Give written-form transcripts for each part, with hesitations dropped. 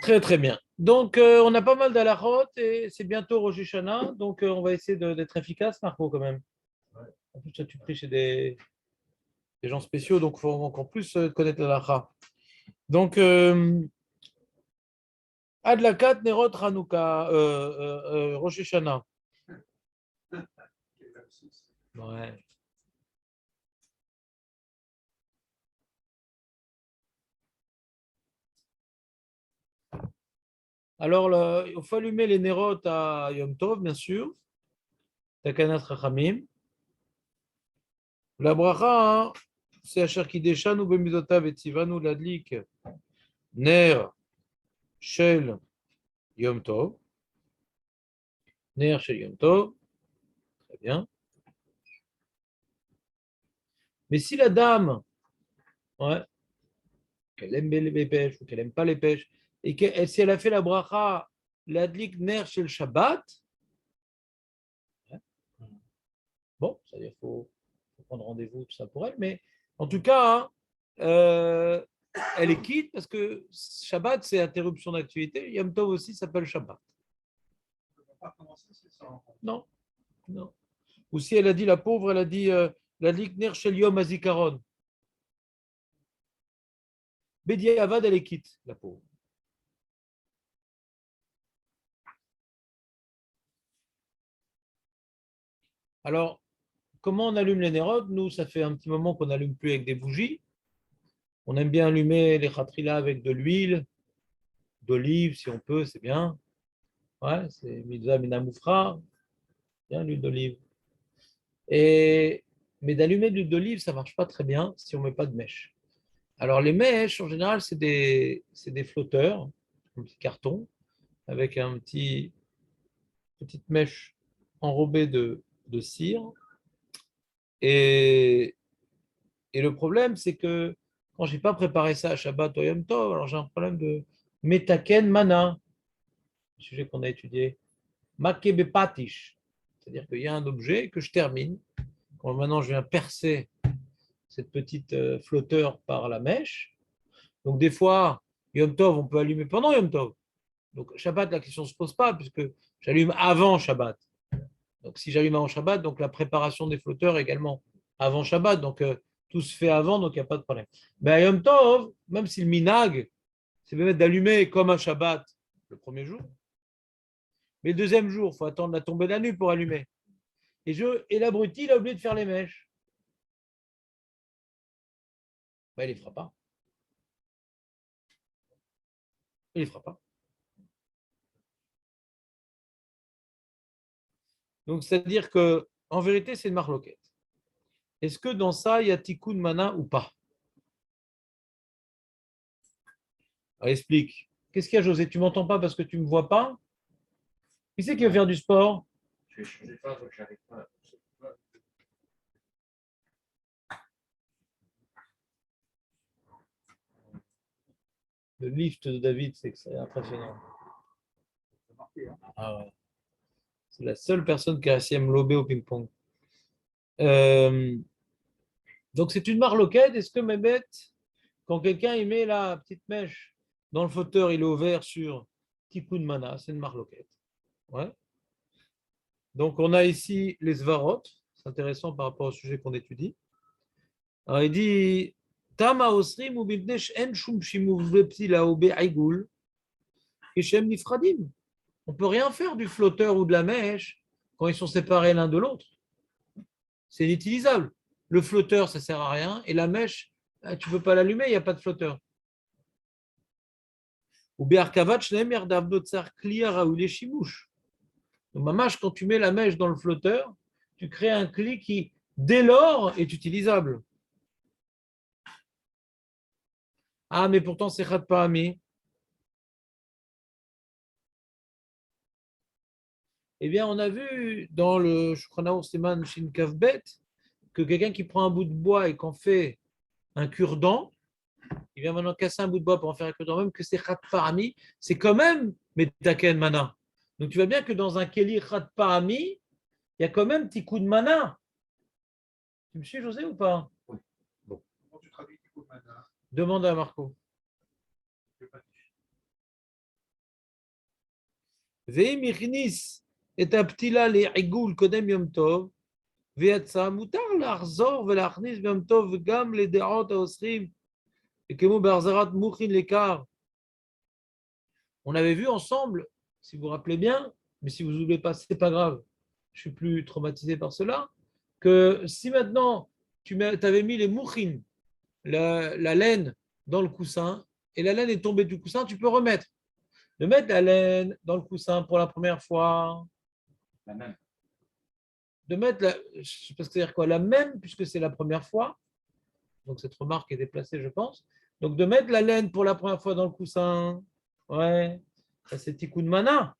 Très très bien. Donc on a pas mal d'halachot et c'est bientôt Rosh Hashanah, donc on va essayer d'être efficace, Marco, quand même. En plus, toi, tu pries chez des gens spéciaux, donc il faut encore plus connaître l'halacha. Donc, Adlakat Nerot Hanouka, Rosh Hashanah. Ouais. Alors, il faut allumer les Nerot à Yom Tov, bien sûr, Takanat Chachamim. La bracha, hein, c'est Asher Kideshanu Bemidotav et Tzivanu Ladlik Ner Shel Yom Tov. Ner Shel Yom Tov, très bien. Mais si la dame, ouais, qu'elle aime les pêches ou qu'elle n'aime pas les pêches, et que si elle a fait la bracha, l'adlik ner chez le Shabbat, hein, bon, c'est-à-dire qu'il faut prendre rendez-vous, tout ça pour elle, mais en tout cas, hein, elle est quitte parce que Shabbat, c'est interruption d'activité. Yom Tov aussi s'appelle Shabbat. Non, non. Ou si elle a dit, la pauvre, elle a dit l'adlik ner shel yom azikaron. Bedi Avad, elle est quitte, la pauvre. Alors, comment on allume les nérodes? Nous, ça fait un petit moment qu'on n'allume plus avec des bougies. On aime bien allumer les khatrilas avec de l'huile, d'olive, si on peut, c'est bien. Ouais, c'est mitzvah minamoufra, bien l'huile d'olive. Et, mais d'allumer de l'huile d'olive, ça ne marche pas très bien si on ne met pas de mèche. Alors, les mèches, en général, c'est des flotteurs, un petit carton, avec petite mèche enrobée de cire. Et, et le problème, c'est que quand je n'ai pas préparé ça à Shabbat ou Yom Tov, alors j'ai un problème de metaken mana, sujet qu'on a étudié, makebepatish, c'est-à-dire qu'il y a un objet que je termine. Quand maintenant je viens percer cette petite flotteur par la mèche, donc des fois, Yom Tov, on peut allumer pendant Yom Tov. Donc Shabbat, la question ne se pose pas, puisque j'allume avant Shabbat. Donc si j'allume avant Shabbat, donc la préparation des flotteurs également avant Shabbat. Donc tout se fait avant, donc il n'y a pas de problème. Mais à Yom Tov, même si le minag, c'est peut-être d'allumer comme un Shabbat le premier jour, mais le deuxième jour, il faut attendre la tombée de la nuit pour allumer. Et l'abruti, il a oublié de faire les mèches. Ben, il ne les fera pas. Il ne les fera pas. Donc, c'est-à-dire que, en vérité, c'est une marloquette. Est-ce que dans ça, il y a tikkun mana ou pas? Alors, explique. Qu'est-ce qu'il y a, José? Tu m'entends pas parce que tu ne me vois pas? Qui c'est qui veut faire du sport? Je ne sais pas, donc j'arrive pas. Le lift de David, c'est impressionnant. Ah ouais. C'est la seule personne qui a réussi à me lober au ping-pong. Euh, donc, c'est une marloquette. Est-ce que Mehmet, quand quelqu'un y met la petite mèche dans le flotteur, il est ouvert sur tikkun mana, c'est une marloquette. Ouais. Donc, on a ici les svarot. C'est intéressant par rapport au sujet qu'on étudie. Alors, il dit Tama osrim ou bibnesh en shum shimuv lepsi laobe aigul kishem nifradim. On ne peut rien faire du flotteur ou de la mèche quand ils sont séparés l'un de l'autre. C'est inutilisable. Le flotteur, ça ne sert à rien. Et la mèche, tu ne peux pas l'allumer, il n'y a pas de flotteur. Ou be'arkavat shneim yardav dotsar kliara ou les chimouches. Donc, mamash, quand tu mets la mèche dans le flotteur, tu crées un cli qui, dès lors, est utilisable. Ah, mais pourtant, c'est Khat Pahami. Eh bien, on a vu dans le Shulchan Siman Shin Kaf Bet que quelqu'un qui prend un bout de bois et qu'en fait un cure-dent, il vient maintenant casser un bout de bois pour en faire un cure-dent, même que c'est Khat Pahami, c'est quand même Metaken Mana. Donc, tu vois bien que dans un Keli Khat Pahami, il y a quand même un petit coup de mana. Tu me suis, José, ou pas? Oui. Bon. Comment tu traduis Tikkun Mana? Demande à Marco. ואם הכניס את הפתילה לעיגול קודם יום טוב, ויצא, מותר לחזור ולהכניס ביום טוב וגם לדעות האוסרים, וכמו בהחזרת מוכין לקר. On avait vu ensemble, si vous vous rappelez bien, mais si vous n'oubliez pas, c'est pas grave, je suis plus traumatisé par cela, que si maintenant tu avais mis les mouchines, la laine dans le coussin, et la laine est tombée du coussin, tu peux remettre. De mettre la laine dans le coussin pour la première fois, La même. de mettre la, je sais pas ce que c'est dire quoi, la même, puisque c'est la première fois, donc cette remarque est déplacée, je pense. Donc de mettre la laine pour la première fois dans le coussin, ouais, ça c'est tikkun mana.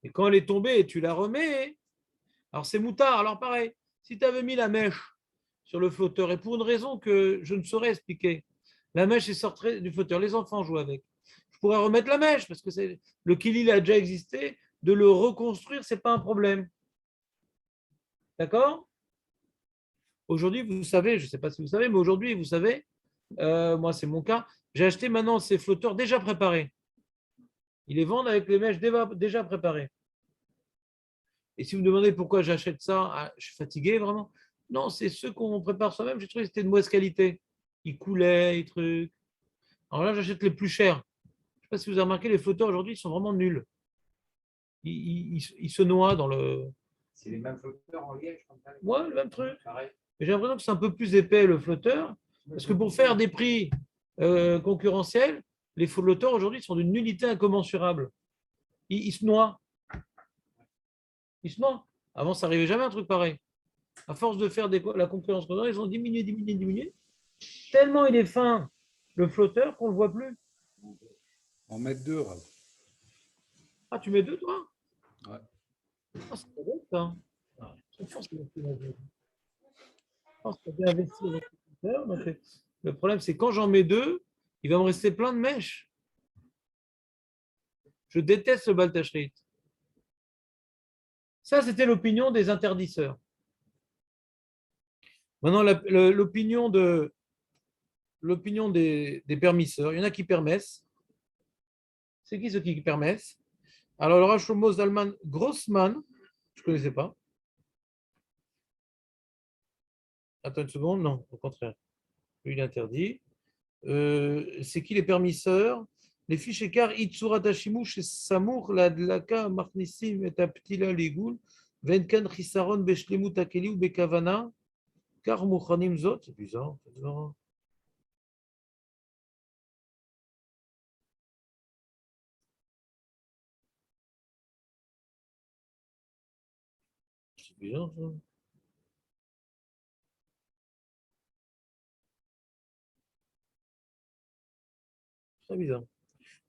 Et quand elle est tombée, tu la remets. Alors c'est moutard. Alors pareil, si tu avais mis la mèche sur le flotteur, et pour une raison que je ne saurais expliquer, la mèche est sortie du flotteur, les enfants jouent avec. Je pourrais remettre la mèche parce que le kili a déjà existé. De le reconstruire, ce n'est pas un problème. D'accord? Aujourd'hui, vous savez, je ne sais pas si vous savez, mais aujourd'hui, vous savez, moi c'est mon cas, j'ai acheté maintenant ces flotteurs déjà préparés. Ils les vendent avec les mèches déjà préparées. Et si vous me demandez pourquoi j'achète ça, je suis fatigué vraiment. Non, c'est ceux qu'on prépare soi-même. J'ai trouvé que c'était de mauvaise qualité. Ils coulaient, les trucs. Alors là, j'achète les plus chers. Je ne sais pas si vous avez remarqué, les flotteurs aujourd'hui, ils sont vraiment nuls. Ils se noient dans le. C'est les mêmes flotteurs en liège comme ça. Ouais, le même truc. Pareil. Mais j'ai l'impression que c'est un peu plus épais le flotteur. Parce que pour faire des prix concurrentiels, les flotteurs aujourd'hui sont d'une nullité incommensurable. Ils se noient. Ils se noient. Avant, ça n'arrivait jamais un truc pareil. À force de faire la concurrence, ils ont diminué, diminué, diminué. Tellement il est fin, le flotteur, qu'on ne le voit plus. En mettre deux, Rav. Ah, tu mets deux, toi? Ouais. Ah, c'est pas bon, ça. Ah, je pense que c'est bien investi dans le flotteur. Donc, le problème, c'est quand j'en mets deux, il va me rester plein de mèches. Je déteste le Baltachrit. Ça, c'était l'opinion des interdisseurs. Maintenant, l'opinion des permisseurs. Il y en a qui permettent. C'est qui ceux qui permettent? Alors, le Rav Shlomo Zalman Grossman, je ne connaissais pas. Attends une seconde, non, au contraire. Lui, il est interdit. C'est qui les permisseurs? Les fiches écart, Itsurat Hashimush et Samour, la Dlaka, Marnissim et Aptila Ligoul, Venkan Chisaron, Beshlemut Akeli ou Bekavana, Kar Muchanim Zot. C'est bizarre. C'est bizarre, ça. Très bizarre.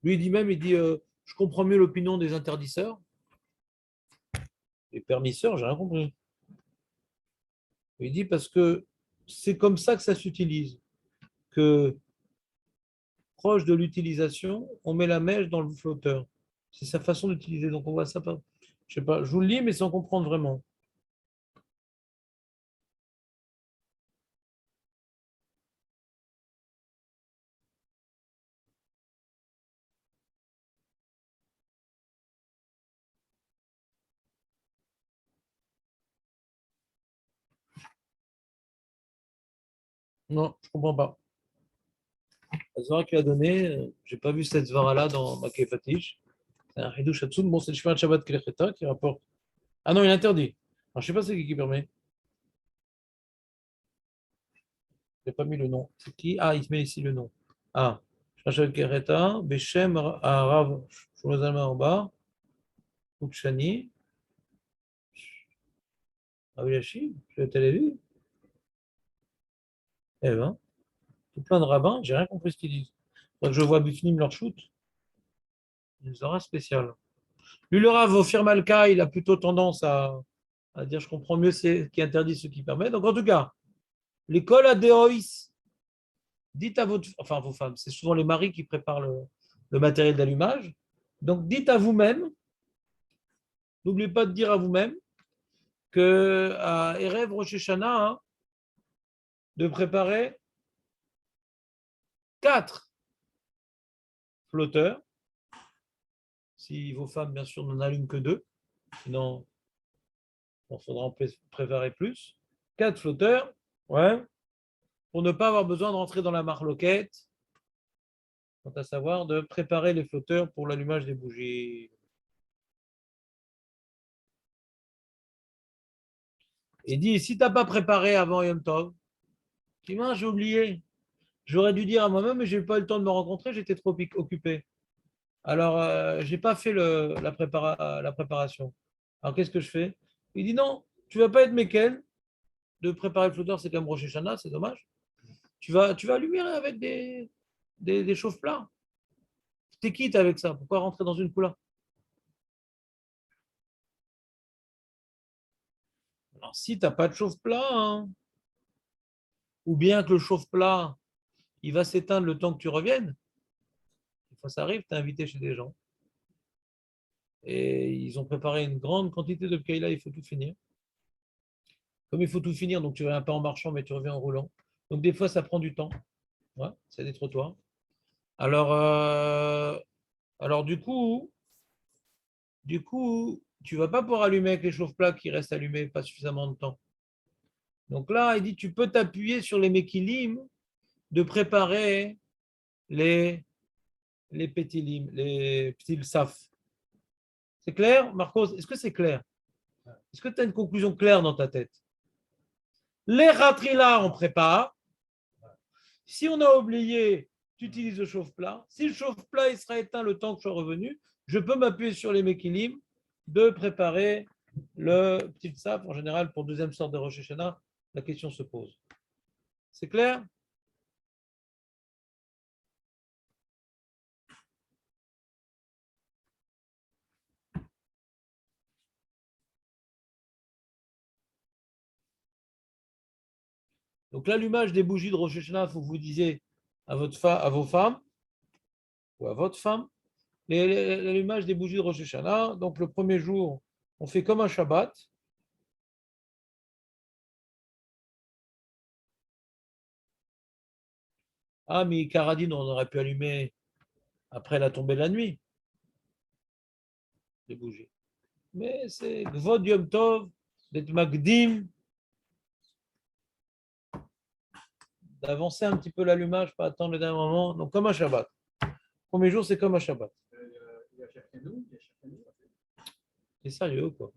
Lui, il dit même, je comprends mieux l'opinion des interdisseurs. Les permisseurs, j'ai rien compris. Il dit parce que c'est comme ça que ça s'utilise, que proche de l'utilisation, on met la mèche dans le flotteur. C'est sa façon d'utiliser. Donc on voit ça pas. Je sais pas, je vous le lis, mais sans comprendre vraiment. Non, je comprends pas. La Zora qu'il a donné, j'ai pas vu cette Zvara-là dans Maké Fatish. C'est un Hidouch Hatsoun. Bon, c'est le Shemar Shabbat Kelecheta qui rapporte. Ah non, il est interdit. Alors je sais pas c'est qui permet. Je n'ai pas mis le nom. C'est qui? Ah, il se met ici le nom. Ah, Shemar Shabbat Kelecheta, Beshem Arav Shulozalma en bas, Ukshani, Avilashi, je l'ai vu. Eh ben, tout plein de rabbins, j'ai rien compris ce qu'ils disent. Donc je vois Bifnim leur shoot, ils aura spécial. Lui, le Rav Ophir Malka, il a plutôt tendance à dire je comprends mieux ce qui interdit, ce qui permet. Donc en tout cas, l'école à Deoïs, dites à enfin vos femmes, c'est souvent les maris qui préparent le matériel d'allumage. Donc dites à vous-même, n'oubliez pas de dire à vous-même que à Erev Rosh Hashanah, hein, de préparer 4 flotteurs, Si vos femmes, bien sûr, n'en allument que 2, sinon, il faudra en préparer plus. 4 flotteurs, ouais, pour ne pas avoir besoin de rentrer dans la marloquette, quant à savoir de préparer les flotteurs pour l'allumage des bougies. Et dit, si tu n'as pas préparé avant Yom Tov, dis moi j'ai oublié. J'aurais dû dire à moi-même, mais je n'ai pas eu le temps de me rencontrer, j'étais trop occupé. Alors, je n'ai pas fait la préparation. Alors, qu'est-ce que je fais? Il dit non, tu ne vas pas être méken. De préparer le flotteur, c'est comme Rosh Hashanah, c'est dommage. Tu vas allumer avec des chauffe-plats. T'es quitte avec ça. Pourquoi rentrer dans une coula? Alors, si tu n'as pas de chauffe-plat, hein, ou bien que le chauffe-plat, il va s'éteindre le temps que tu reviennes, des fois ça arrive, tu es invité chez des gens, et ils ont préparé une grande quantité de pkeila, il faut tout finir. Comme il faut tout finir, donc tu ne reviens pas en marchant, mais tu reviens en roulant. Donc des fois, ça prend du temps. Ouais, c'est des trottoirs. Alors, du coup, tu ne vas pas pouvoir allumer avec les chauffe-plats qui restent allumés pas suffisamment de temps. Donc là, il dit, tu peux t'appuyer sur les mekilim de préparer les pétilim, les ptil saf. C'est clair, Marcos? Est-ce que c'est clair? Est-ce que tu as une conclusion claire dans ta tête? Les ratrila, on prépare. Si on a oublié, tu utilises le chauffe-plat. Si le chauffe-plat il sera éteint le temps que je sois revenu, je peux m'appuyer sur les mekilim de préparer le petit saf. En général, pour deuxième sorte de Rosh Hashanah, la question se pose. C'est clair? Donc l'allumage des bougies de Rosh Hashanah, il faut que vous disiez à vos femmes ou à votre femme, l'allumage des bougies de Rosh Hashanah. Donc le premier jour, on fait comme un Shabbat. Ah, mais Karadine, on aurait pu allumer après la tombée de la nuit, les bougies. Mais c'est Gvod Yom Tov, d'être Magdim, d'avancer un petit peu l'allumage, pas attendre le dernier moment. Donc comme un Shabbat. Le premier jour, c'est comme un Shabbat. C'est sérieux, quoi.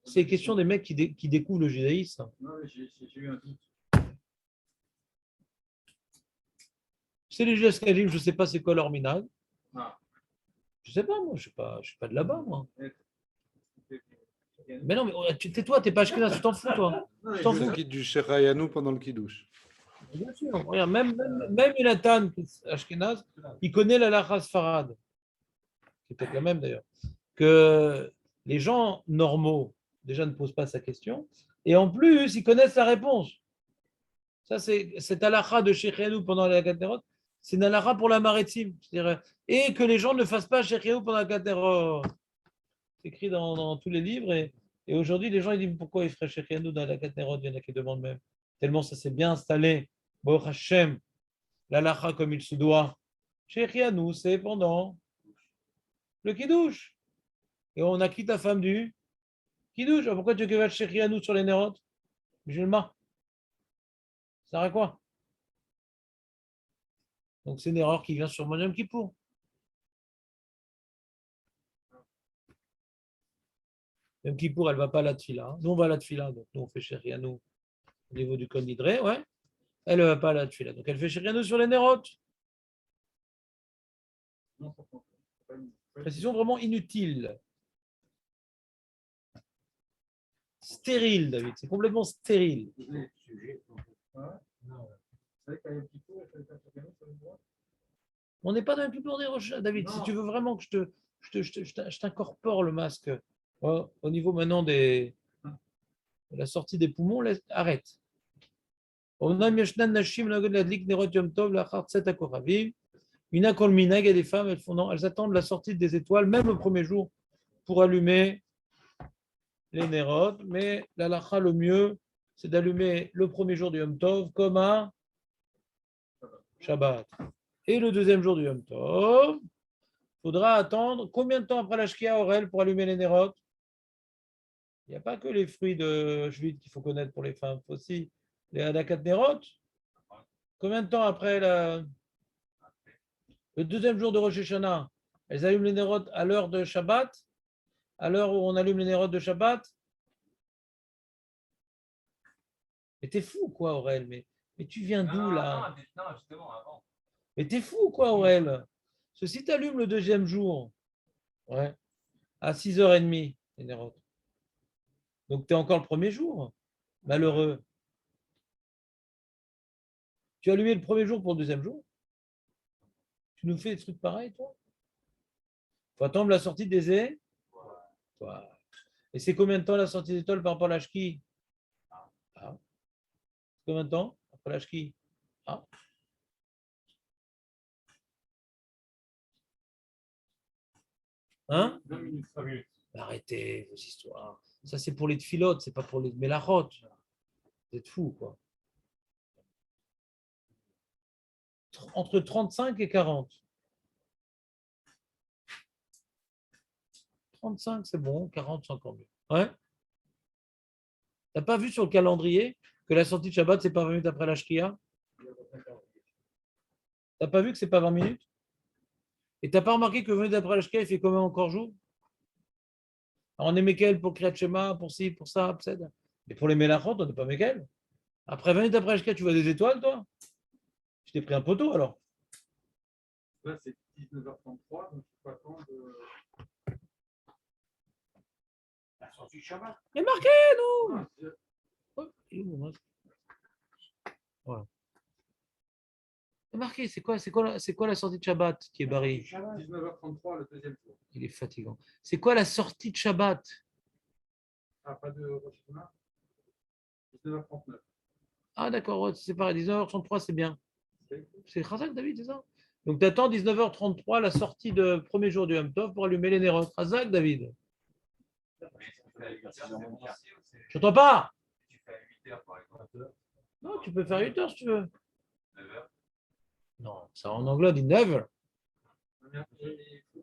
C'est question des mecs qui découvrent le judaïsme. Non, mais j'ai eu un doute. C'est les juifs Kajim, je ne sais pas c'est quoi leur minag. Ah. Je ne sais pas, moi, je ne suis pas de là-bas, moi. Mais Mais non, mais tais-toi, t'es pas ashkenaz, tu t'en fous, toi. Tu t'en Je fous. quitte du Sheikh Hayanou pendant le Kiddush. Bien sûr. Regarde, même Jonathan, ashkenaz, il connaît la lacha sfarad, qui est peut-être la même d'ailleurs, que les gens normaux, déjà, ne posent pas sa question, et en plus, ils connaissent la réponse. Ça, c'est cette halakha de Shechianou pendant la Katerot, c'est une halakha pour la maritime. C'est-à-dire, et que les gens ne fassent pas Shechianou pendant la Katerot. C'est écrit dans tous les livres. Et aujourd'hui, les gens ils disent pourquoi ils feraient Shechianou dans la Katerot. Il y en a qui demandent même. Tellement ça s'est bien installé. Baruch Hashem, l'halakha comme il se doit. Shechianou, c'est pendant le Kiddush. Et on a qui ta femme du Kiddush? Alors pourquoi tu veux qu'elle fasse Shechianou sur les Nerot? Musulman. Ça sert à quoi? Donc c'est une erreur qui vient sur mon Yom Kippour. Yom Kippour, elle ne va pas à la tfila. Hein. Nous, on va à la tfila. Donc nous, on fait Shérianou au niveau du Kol Nidre. Ouais. Elle ne va pas à la tfila. Donc elle fait Shérianou sur les Nérotes. Précision vraiment inutile. Stérile, David. C'est complètement stérile. On n'est pas dans un Kippour des roches, David. Non. Si tu veux vraiment que je t'incorpore le masque au niveau maintenant de la sortie des poumons, arrête. Une akol minag et les femmes, elles attendent la sortie des étoiles, même le premier jour, pour allumer les Nérot. Mais l'halakha, le mieux, c'est d'allumer le premier jour du Yom Tov comme un Shabbat. Et le deuxième jour du Yom Tov, faudra attendre combien de temps après la Shkia Aurel pour allumer les nérotes? Il n'y a pas que les fruits de Shvit qu'il faut connaître pour les femmes, il faut aussi les Hadakat Nérotes. Combien de temps après le deuxième jour de Rosh Hashanah, elles allument les nérotes à l'heure de Shabbat, à l'heure où on allume les nérotes de Shabbat? Mais t'es fou, quoi, Aurel? Mais tu viens d'où, là? Non, justement, avant. Mais t'es fou, quoi, Aurel? Parce que si tu allumes le deuxième jour, ouais, à 6h30, les nérotes, donc tu es encore le premier jour, malheureux. Tu as allumé le premier jour pour le deuxième jour? Tu nous fais des trucs pareils, toi? Faut attendre la sortie des ais? Toi. Et c'est combien de temps la sortie des tolls par rapport à la Shki? Ah. Combien de temps après la Shki? Ah. Hein? 2 minutes, 3 minutes. Arrêtez vos histoires. Ça, c'est pour les tfilotes, c'est pas pour les mélachot. Vous êtes fous, quoi. Entre 35 et 40. 35, c'est bon. 40, c'est encore mieux. Ouais? T'as pas vu sur le calendrier que la sortie de Shabbat, c'est pas 20 minutes après la Shkia? T'as pas vu que c'est pas 20 minutes? Et t'as pas remarqué que 20 minutes après la Shkia, il fait combien encore jour? Alors, on est Mekel pour Kriyat Shema, pour ci, pour ça, etc. Mais pour les Mélachot, on n'est pas Mekel. Après 20 minutes après la Shkia, tu vois des étoiles, toi? Je t'ai pris un poteau, alors. Là, c'est 19h33, donc il faut attendre la sortie du Shabbat. Il est marqué, non? Non, Oh, il est où, mon masque? Voilà. C'est marqué, c'est quoi la sortie de Shabbat qui est barrée? 19h33, le deuxième jour. Il est fatigant. C'est quoi la sortie de Shabbat? Ah, pas de Rosh Hashanah 19h39. Ah, d'accord, ouais, c'est pareil, 19h33, c'est bien. C'est C'est Khazak, David, c'est ça? Donc, tu attends 19h33, la sortie de premier jour du Yom Tov pour allumer les nérotes. Khazak, David. Je t'entends pas. Tu fais à 8h par exemple. Non, tu peux faire 8h si tu veux. 9h. Non, ça en anglais, on dit 9h.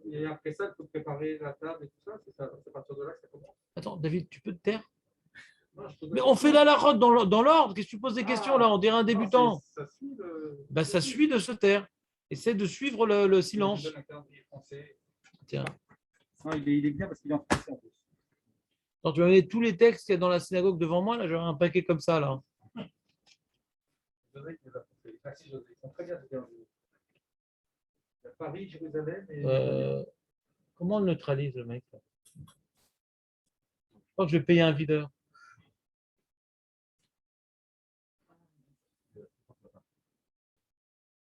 Et après ça, il faut préparer la table et tout ça. C'est à partir de là que ça commence. Attends, David, tu peux te taire? Non, je te Mais on fait la larotte dans l'ordre. Qu'est-ce que tu poses des questions là? On dirait un débutant. Ça suit le. Ben, ça suit de se taire. Essaie de suivre le silence. Je donne un calendrier français. Tiens. Non, il est bien parce qu'il est en français en plus. Quand tu vas mettre tous les textes qu'il y a dans la synagogue devant moi, là, j'aurai un paquet comme ça, là. Merci José. Ils sont très bien. Il y a Paris, Jérusalem et. Comment on le neutralise, le mec là? Je crois que je vais payer un videur.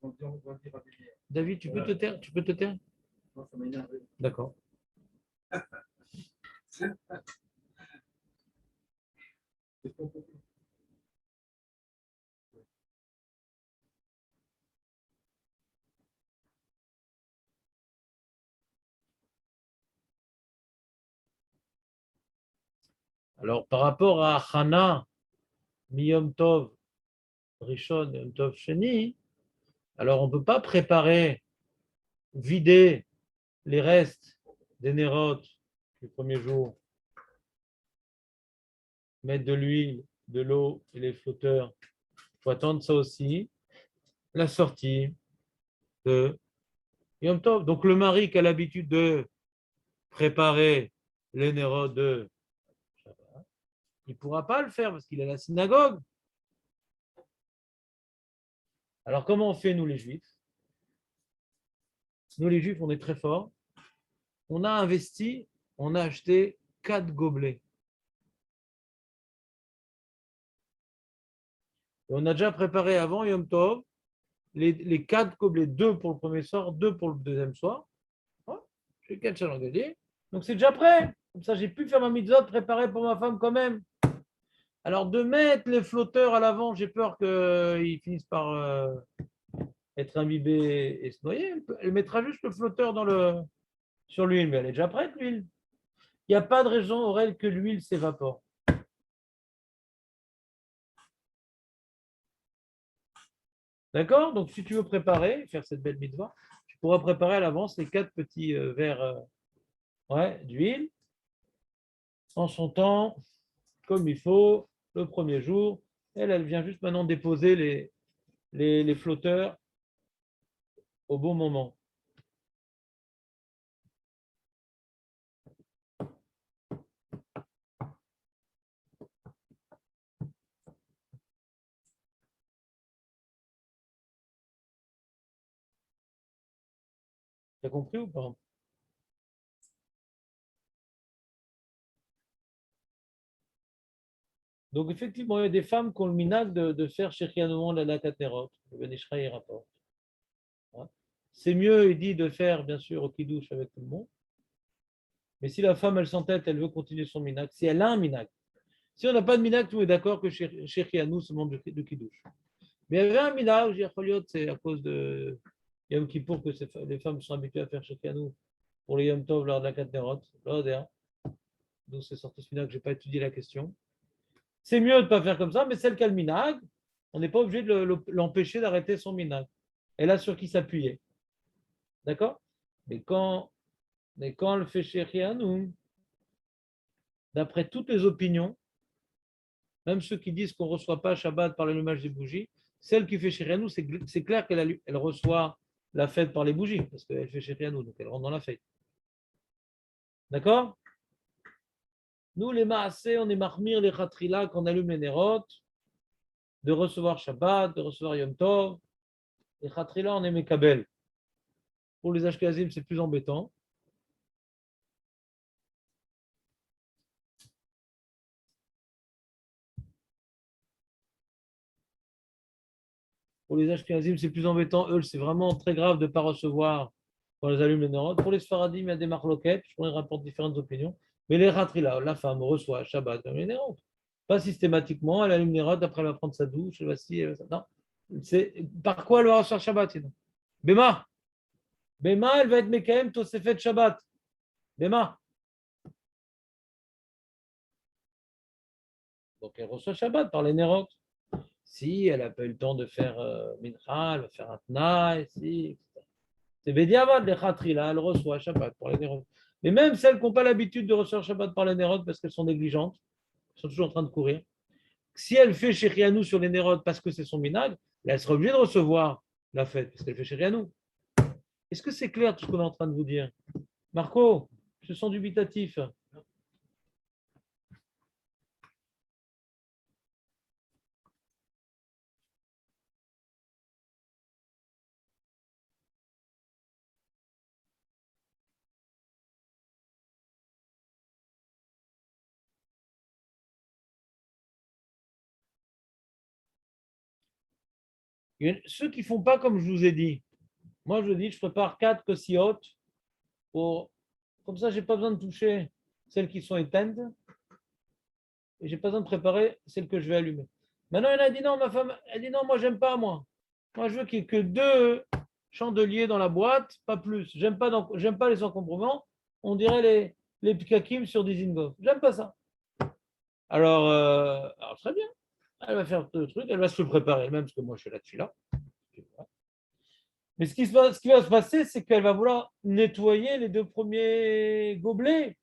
On va dire à des. David, tu peux te taire? Tu peux te taire? Non, ça m'énerve. D'accord. Alors, par rapport à Hana, Miyom Tov, Rishon, Yom Tov, Sheni, alors on ne peut pas préparer, vider les restes des nérotes du premier jour, mettre de l'huile, de l'eau et les flotteurs. Il faut attendre ça aussi, la sortie de Yom Tov. Donc, le mari qui a l'habitude de préparer les nérotes de Shabbat, il ne pourra pas le faire parce qu'il est à la synagogue. Alors, comment on fait, nous, les Juifs? Nous, les Juifs, on est très forts. On a investi, on a acheté 4 gobelets. Et on a déjà préparé avant Yom Tov les 4 gobelets, 2 pour le premier soir, 2 pour le deuxième soir. Oh, j'ai 4 chalengaliers. Donc, c'est déjà prêt. Comme ça, j'ai pu faire ma mitzvah préparée pour ma femme quand même. Alors, de mettre les flotteurs à l'avant, j'ai peur qu'ils finissent par être imbibés et se noyer. Elle mettra juste le flotteur sur l'huile, mais elle est déjà prête, l'huile. Il n'y a pas de raison, Aurel, que l'huile s'évapore. D'accord? Donc, si tu veux préparer, faire cette belle mitzvah, pourras préparer à l'avance les 4 petits verres d'huile en son temps, comme il faut, le premier jour. Elle vient juste maintenant déposer les flotteurs au bon moment. T'as compris ou pas? Donc, effectivement, il y a des femmes qui ont le minag de faire Shechianou la Katerot. Le Ben Ishraï rapporte. Hein. C'est mieux, il dit, de faire, bien sûr, au Kiddush avec tout le monde. Mais si la femme, elle s'entête, elle veut continuer son minag, si elle a un minag. Si on n'a pas de minag, tout le monde est d'accord que Shechianou se demande de Kiddush. Mais il y avait un minag, je dis, c'est à cause de Yom Kippour que les femmes sont habituées à faire Shechianou pour les Yom Tov lors de la Katerot. Donc, c'est sorti ce minag, je n'ai pas étudié la question. C'est mieux de ne pas faire comme ça, mais celle qui a le minag, on n'est pas obligé de l'empêcher d'arrêter son minag. Elle a sur qui s'appuyer. D'accord? Mais quand elle fait Shechianou, d'après toutes les opinions, même ceux qui disent qu'on ne reçoit pas Shabbat par l'allumage des bougies, celle qui fait Shechianou, c'est clair qu'elle reçoit la fête par les bougies, parce qu'elle fait Shechianou, donc elle rentre dans la fête. D'accord? Nous, les Maasé, on est marmir les Khatrila, qu'on allume les Nerot, de recevoir Shabbat, de recevoir Yom Tov. Les Khatrila, on est Mekabel. Pour les Ashkenazim, c'est plus embêtant. Pour les Ashkenazim, c'est plus embêtant. Eux, c'est vraiment très grave de ne pas recevoir quand les allume les Nerot. Pour les Sfaradim, il y a des marloquettes. Je pourrais rapporter différentes opinions. Mais les Khatrila, la femme reçoit Shabbat comme les Nerot. Pas systématiquement, elle allume les Nerot, après elle va prendre sa douche, elle va s'y, elle va ça. Non. Par quoi elle va recevoir Shabbat sinon? Bema, elle va être Mekaem Tosefet Shabbat. Bema. Donc elle reçoit Shabbat par les Nerot. Si elle n'a pas eu le temps de faire Mincha, elle va faire un Tnaï, si, etc. C'est Bediavad, les Khatrila, elle reçoit Shabbat par les Nerot. Mais même celles qui n'ont pas l'habitude de recevoir Shabbat par les Nerot parce qu'elles sont négligentes, elles sont toujours en train de courir, si elle fait Shechianou sur les Nerot parce que c'est son minag, elle sera obligée de recevoir la fête parce qu'elle fait Shechianou. Est-ce que c'est clair tout ce qu'on est en train de vous dire? Marco, je sens dubitatif. Ceux qui ne font pas comme je vous ai dit, moi je dis, je prépare 4 kosiotes pour. Comme ça, je n'ai pas besoin de toucher celles qui sont éteintes et je n'ai pas besoin de préparer celles que je vais allumer. Maintenant, elle a dit non, ma femme, elle dit non, moi j'aime pas, moi. Moi je veux qu'il n'y ait que 2 chandeliers dans la boîte, pas plus. J'aime pas les encombrements. On dirait les pikakim sur des ingos. J'aime pas ça. Alors très bien. Elle va faire le truc, elle va se le préparer elle-même, parce que moi je suis là-dessus là. Mais ce qui va se passer, c'est qu'elle va vouloir nettoyer les 2 premiers gobelets,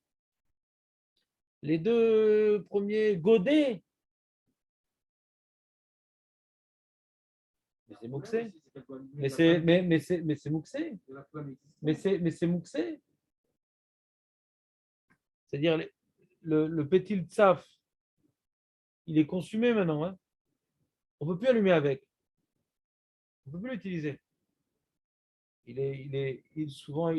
les 2 premiers godets. Mais c'est mouxé. Mais c'est mouxé. Mais c'est mouxé. C'est-à-dire le petit tsaf, il est consumé maintenant. Hein. On ne peut plus allumer avec. On ne peut plus l'utiliser. Souvent,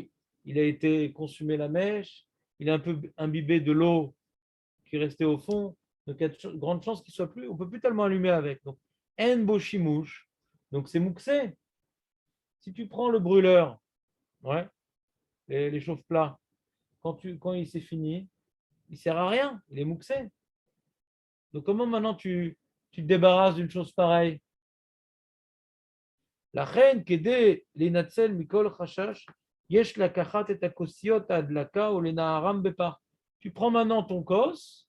il a été consumé la mèche, il est un peu imbibé de l'eau qui restait au fond, donc il y a de grandes chances qu'il soit plus, on ne peut plus tellement allumer avec. Donc, en boshimouche, donc c'est mouxé. Si tu prends le brûleur, ouais, les chauffe-plats, quand il s'est fini, il ne sert à rien, il est mouxé. Donc comment maintenant tu te débarrasses d'une chose pareille? La reine kede l'inatzel mikol chashash yesh lakachat et akosiot adlaka ou lenaharam bepar. Tu prends maintenant ton kos,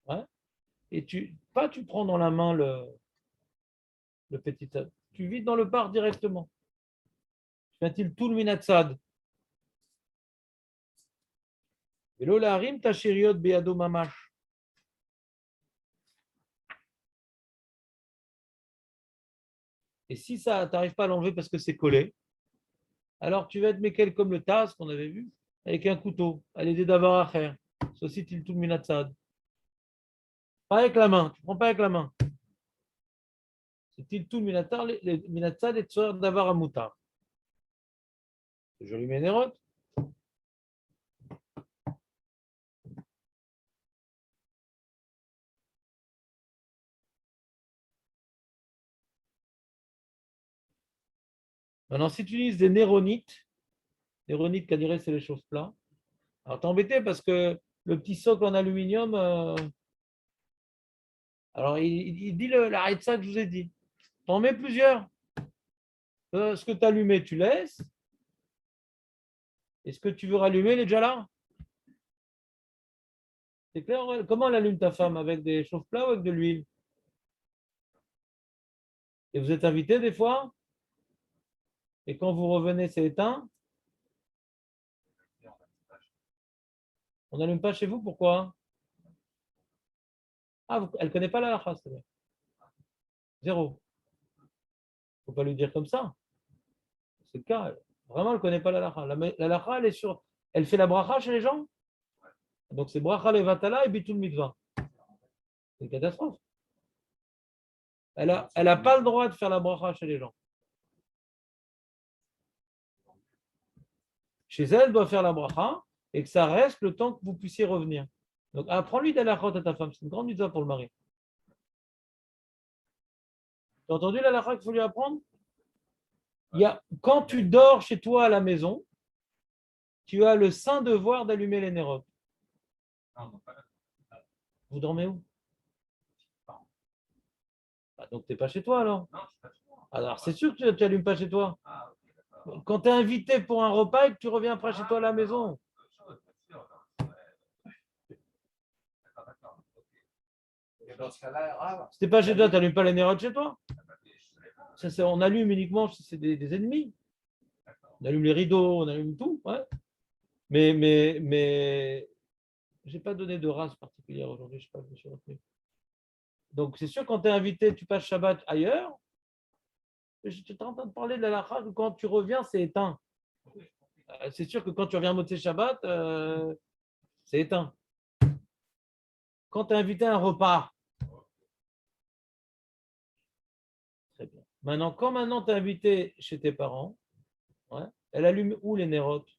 hein, et tu prends dans la main le petit, tu vides dans le bar directement. Tu Fait-il tout le minatsad? Velo laharim tashiriot beado mamash. Et si ça, tu n'arrives pas à l'enlever parce que c'est collé, alors tu vas te mettre comme le tas qu'on avait vu, avec un couteau, à l'aider d'avoir à faire. Ceci il tout le minatsad. Pas avec la main, tu ne prends pas avec la main. C'est tout le minatsad et tsor d'avoir à moutar. C'est joli ménérote. Maintenant, si tu utilises des néronites, qu'à c'est les choses plats. Alors, t'es embêté parce que le petit socle en aluminium, alors il dit l'arrêt de ça que je vous ai dit. T'en mets plusieurs. Ce que tu as allumé, tu laisses. Et ce que tu veux rallumer, il est déjà là. C'est clair? Comment elle allume ta femme? Avec des chauffe-plats ou avec de l'huile? Et vous êtes invité des fois? Et quand vous revenez, c'est éteint? On n'allume pas chez vous, pourquoi? Ah, elle ne connaît pas la halakha, c'est vrai. Zéro. Il ne faut pas lui dire comme ça. C'est le cas. Vraiment, elle ne connaît pas la halakha. La halakha, elle fait la bracha chez les gens. Donc c'est bracha levatala et bitul mitzvah. C'est une catastrophe. Elle a pas le droit de faire la bracha chez les gens. Chez elle, elle doit faire la bracha et que ça reste le temps que vous puissiez revenir. Donc apprends-lui d'halachot à ta femme. C'est une grande mitzvah pour le mari. Tu as entendu l'halakha qu'il faut lui apprendre? Quand tu dors chez toi à la maison, tu as le saint devoir d'allumer les nérotes. Vous dormez où? Donc tu n'es pas chez toi alors? Alors c'est sûr que tu n'allumes pas chez toi. Quand tu es invité pour un repas et que tu reviens après chez toi à la maison. Si tu n'es pas chez toi, tu n'allumes pas les nérotes chez toi. On allume uniquement si c'est des ennemis. On allume les rideaux, on allume tout. Ouais. Mais je n'ai pas donné de race particulière aujourd'hui, je sais pas, je me suis retenu. Donc c'est sûr, quand tu es invité, tu passes Shabbat ailleurs. Je suis en train de parler de la halakha que quand tu reviens, c'est éteint. C'est sûr que quand tu reviens à Motzei Shabbat, c'est éteint. Quand tu es invité à un repas, très bien. Maintenant tu es invité chez tes parents, ouais, elle allume où les nérotes?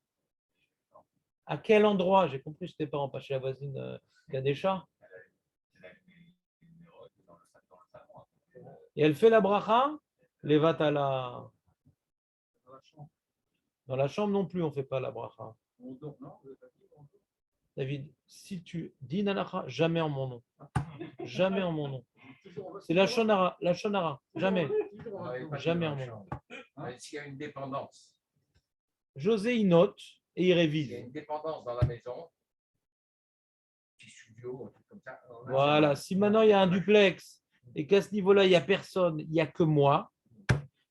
À quel endroit? J'ai compris chez tes parents, pas chez la voisine qui a des chats. Et elle fait la bracha, les vatala. Dans la chambre non plus, on ne fait pas la bracha. David, si tu dis nalacha, jamais en mon nom. Jamais en mon nom. C'est la shonara, jamais. Jamais en mon nom. S'il y a une dépendance. José, il note et il révise. Il y a une dépendance dans la maison. Petit studio, un truc comme ça. Voilà. Si maintenant il y a un duplex et qu'à ce niveau-là, il n'y a personne, il n'y a que moi.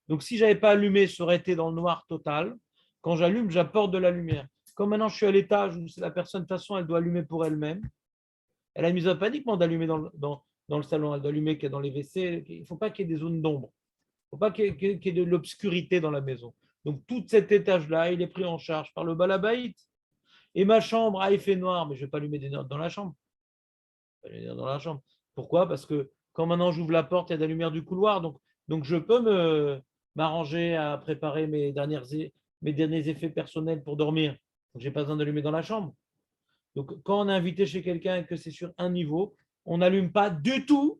Donc si je n'avais pas allumé, ça aurait été dans le noir total. Quand j'allume, j'apporte de la lumière. Comme maintenant je suis à l'étage où la personne, de toute façon, elle doit allumer pour elle-même. Elle a mis en paniquement d'allumer dans le salon, elle doit allumer dans les WC. Il ne faut pas qu'il y ait des zones d'ombre. Il ne faut pas qu'il y ait de l'obscurité dans la maison. Donc tout cet étage-là, il est pris en charge par le balabaït. Et ma chambre, il fait noir, mais je ne vais pas allumer des notes dans la chambre. Dans la chambre. Pourquoi? Parce que quand maintenant j'ouvre la porte, il y a de la lumière du couloir, donc je peux m'arranger à préparer mes derniers effets personnels pour dormir. Donc je n'ai pas besoin d'allumer dans la chambre. Donc quand on est invité chez quelqu'un et que c'est sur un niveau, on n'allume pas du tout.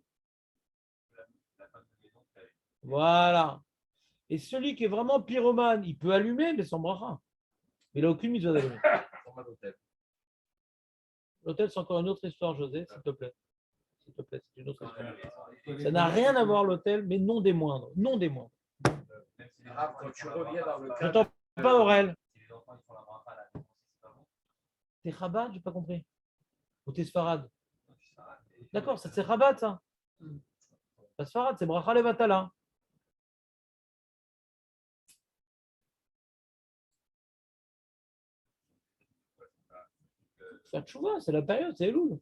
Voilà. Et celui qui est vraiment pyromane, il peut allumer, mais sans bracha. Mais il n'a aucune mise d'allumer. L'hôtel, c'est encore une autre histoire, José, s'il te plaît. S'il te plaît, c'est une autre histoire. Ça n'a rien à voir l'hôtel, mais non des moindres. Non des moindres. Quand tu reviens dans le J'entends pas Aurel. T'es Chabad, j'ai pas compris. Ou t'es Sfarad? D'accord, ça c'est Chabad, ça. Pas Sfarad, c'est Bracha Levatala. Faire tchouva, c'est la période, c'est Elul.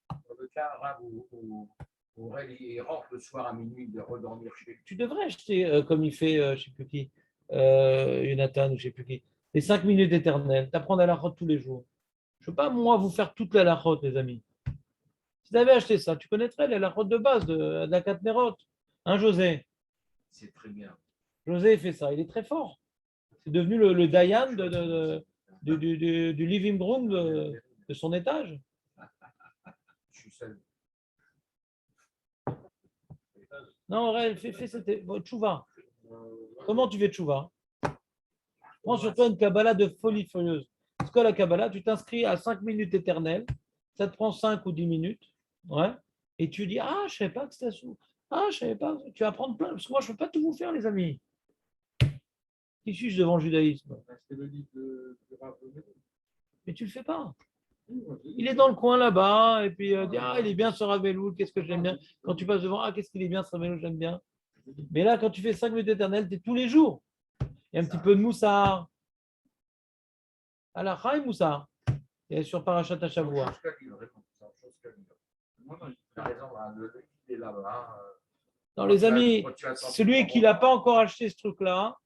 Dans le cas arabe où Aurel il rentre le soir à minuit de redormir chez lui. Tu devrais acheter, comme il fait, je ne sais plus qui, Jonathan ou je ne sais plus qui, les 5 minutes éternelles, t'apprends la lachote tous les jours. Je ne veux pas, moi, vous faire toute la lachote, les amis. Si tu avais acheté ça, tu connaîtrais la lachote de base de la Nerot. Hein, José? C'est très bien. José fait ça, il est très fort. C'est devenu le Dayan du living room de son étage. Je suis seul. Non, Aurel, fais cette tchouva. Comment tu fais tchouva? Prends sur toi une Kabbalah de folie furieuse. C'est quoi la Kabbalah? Tu t'inscris à 5 minutes éternelles. Ça te prend 5 ou 10 minutes. Ouais. Et tu dis, ah, je ne savais pas que c'était sous. Ah, je ne savais pas. Tu vas apprendre plein. Parce que moi, je ne peux pas tout vous faire, les amis. Qui suis-je devant le judaïsme? C'est le livre de Rav Menon. Mais tu ne le fais pas. Il est dans le coin là-bas. Et puis, dit, ah, il est bien ce Raveloul. Qu'est-ce que j'aime bien. Quand tu passes devant, ah, qu'est-ce qu'il est bien ce Raveloul, j'aime bien. Mais là, quand tu fais 5 minutes éternelles, tu es tous les jours. Il y a un petit peu de moussard. Alacha et moussard. Et sur Parashat Hashavua. Tu as raison, le livre il est là-bas. Non, les amis, celui qui n'a pas encore acheté ce truc-là,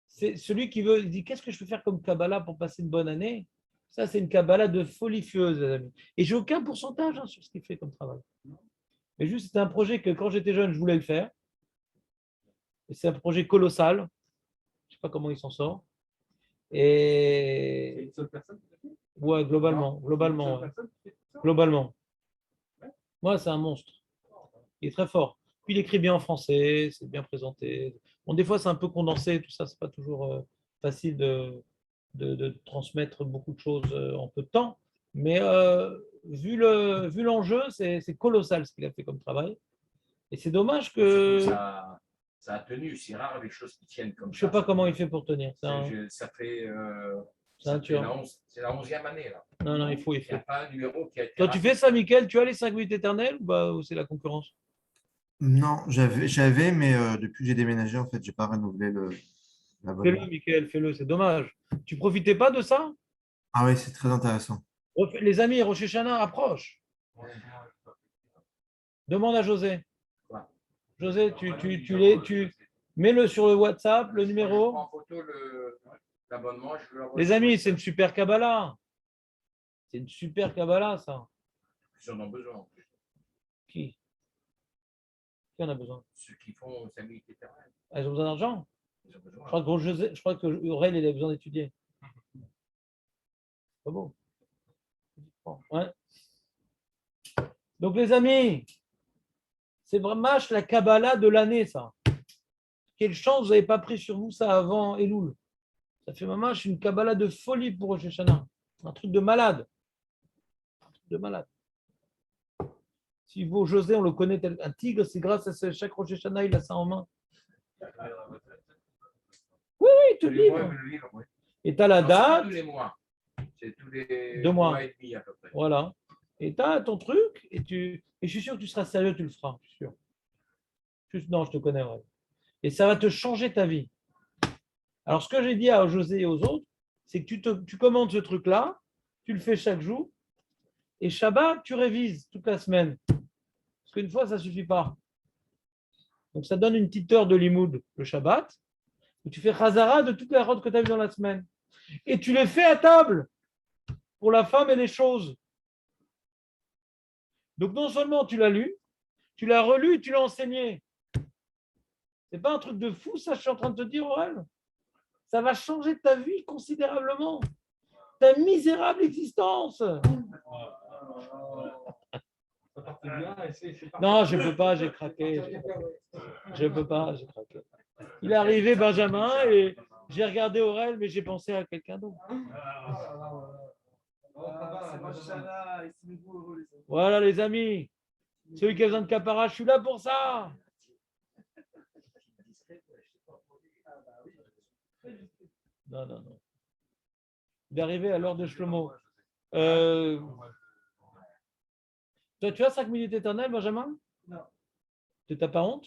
c'est celui qui veut, il dit qu'est-ce que je peux faire comme Kabbalah pour passer une bonne année? Ça, c'est une Kabbalah de folie fieuse, les amis. Et j'ai aucun pourcentage sur ce qu'il fait comme travail. Mais juste, c'était un projet que quand j'étais jeune, je voulais le faire. Et c'est un projet colossal. Je ne sais pas comment il s'en sort. C'est Et une seule personne qui l'a fait? ouais, globalement. Une seule personne qui fait tout ça? Globalement. Moi, c'est un monstre. Il est très fort. Puis il écrit bien en français, c'est bien présenté. Bon, des fois, c'est un peu condensé, tout ça, c'est pas toujours facile de transmettre beaucoup de choses en peu de temps. Mais vu l'enjeu, c'est colossal ce qu'il a fait comme travail. Et c'est dommage que. Ça a tenu, c'est rare les choses qui tiennent comme ça. Je ne sais pas comment il fait pour tenir. Ça fait, c'est la 11e année là. Non, il Il n'y a faut. pas un numéro qui a été. Toi, tu fais ça, Mickaël, tu as les 5 minutes éternelles ou c'est la concurrence? Non, j'avais, mais depuis que j'ai déménagé, en fait, j'ai pas renouvelé l'abonnement. Fais-le, Mickaël, fais-le, c'est dommage. Tu profitais pas de ça? Ah oui, c'est très intéressant. Les amis, Rosh Hashanah approche. Demande à José. José, tu mets-le sur le WhatsApp, le Je numéro. prends en photo l'abonnement. Les amis, c'est une super Kabbalah. C'est une super Kabbalah, ça. Ils en ont besoin en plus. Qui en a besoin? Ceux qui font sa minute éternelle. Elles ont besoin d'argent? Ils ont besoin. Je crois que Aurel, il a besoin d'étudier. Pas bon. Ouais. Donc, les amis, c'est vraiment la Kabbalah de l'année, ça. Quelle chance, vous n'avez pas pris sur vous ça avant Elul. Ça fait mamash une Kabbalah de folie pour Rosh Hashanah. Un truc de malade. Un truc de malade. Si vous, José, on le connaît tel un tigre, c'est grâce à chaque Rosh Hashanah, il a ça en main. Oui, te le livre. Oui. Et tu as la Non, date. c'est tous les mois. C'est tous les 2 mois. et demi à peu près. Voilà. Et tu as ton truc, et je suis sûr que tu seras sérieux, tu le feras. Je suis sûr. Non, je te connais. Ouais. Et ça va te changer ta vie. Alors, ce que j'ai dit à José et aux autres, c'est que tu commandes ce truc-là, tu le fais chaque jour, et Shabbat, tu révises toute la semaine. Parce qu'une fois, ça ne suffit pas. Donc, ça donne une petite heure de limoud le Shabbat, où tu fais Chazara de toutes les routes que tu as vues dans la semaine. Et tu les fais à table pour la femme et les choses. Donc, non seulement tu l'as lu, tu l'as relu et tu l'as enseigné. C'est pas un truc de fou, ça, je suis en train de te dire, Aurel. Ça va changer ta vie considérablement. Ta misérable existence. Non, je ne peux pas, j'ai craqué. Je ne peux pas, j'ai craqué. Il est arrivé, Benjamin, et j'ai regardé Aurel, mais j'ai pensé à quelqu'un d'autre. Voilà, les amis. Celui qui a besoin de capara, je suis là pour ça. Non. Il est arrivé à l'heure de Shlomo. Toi, tu as 5 minutes éternelles, Benjamin? Non. Tu n'as pas honte?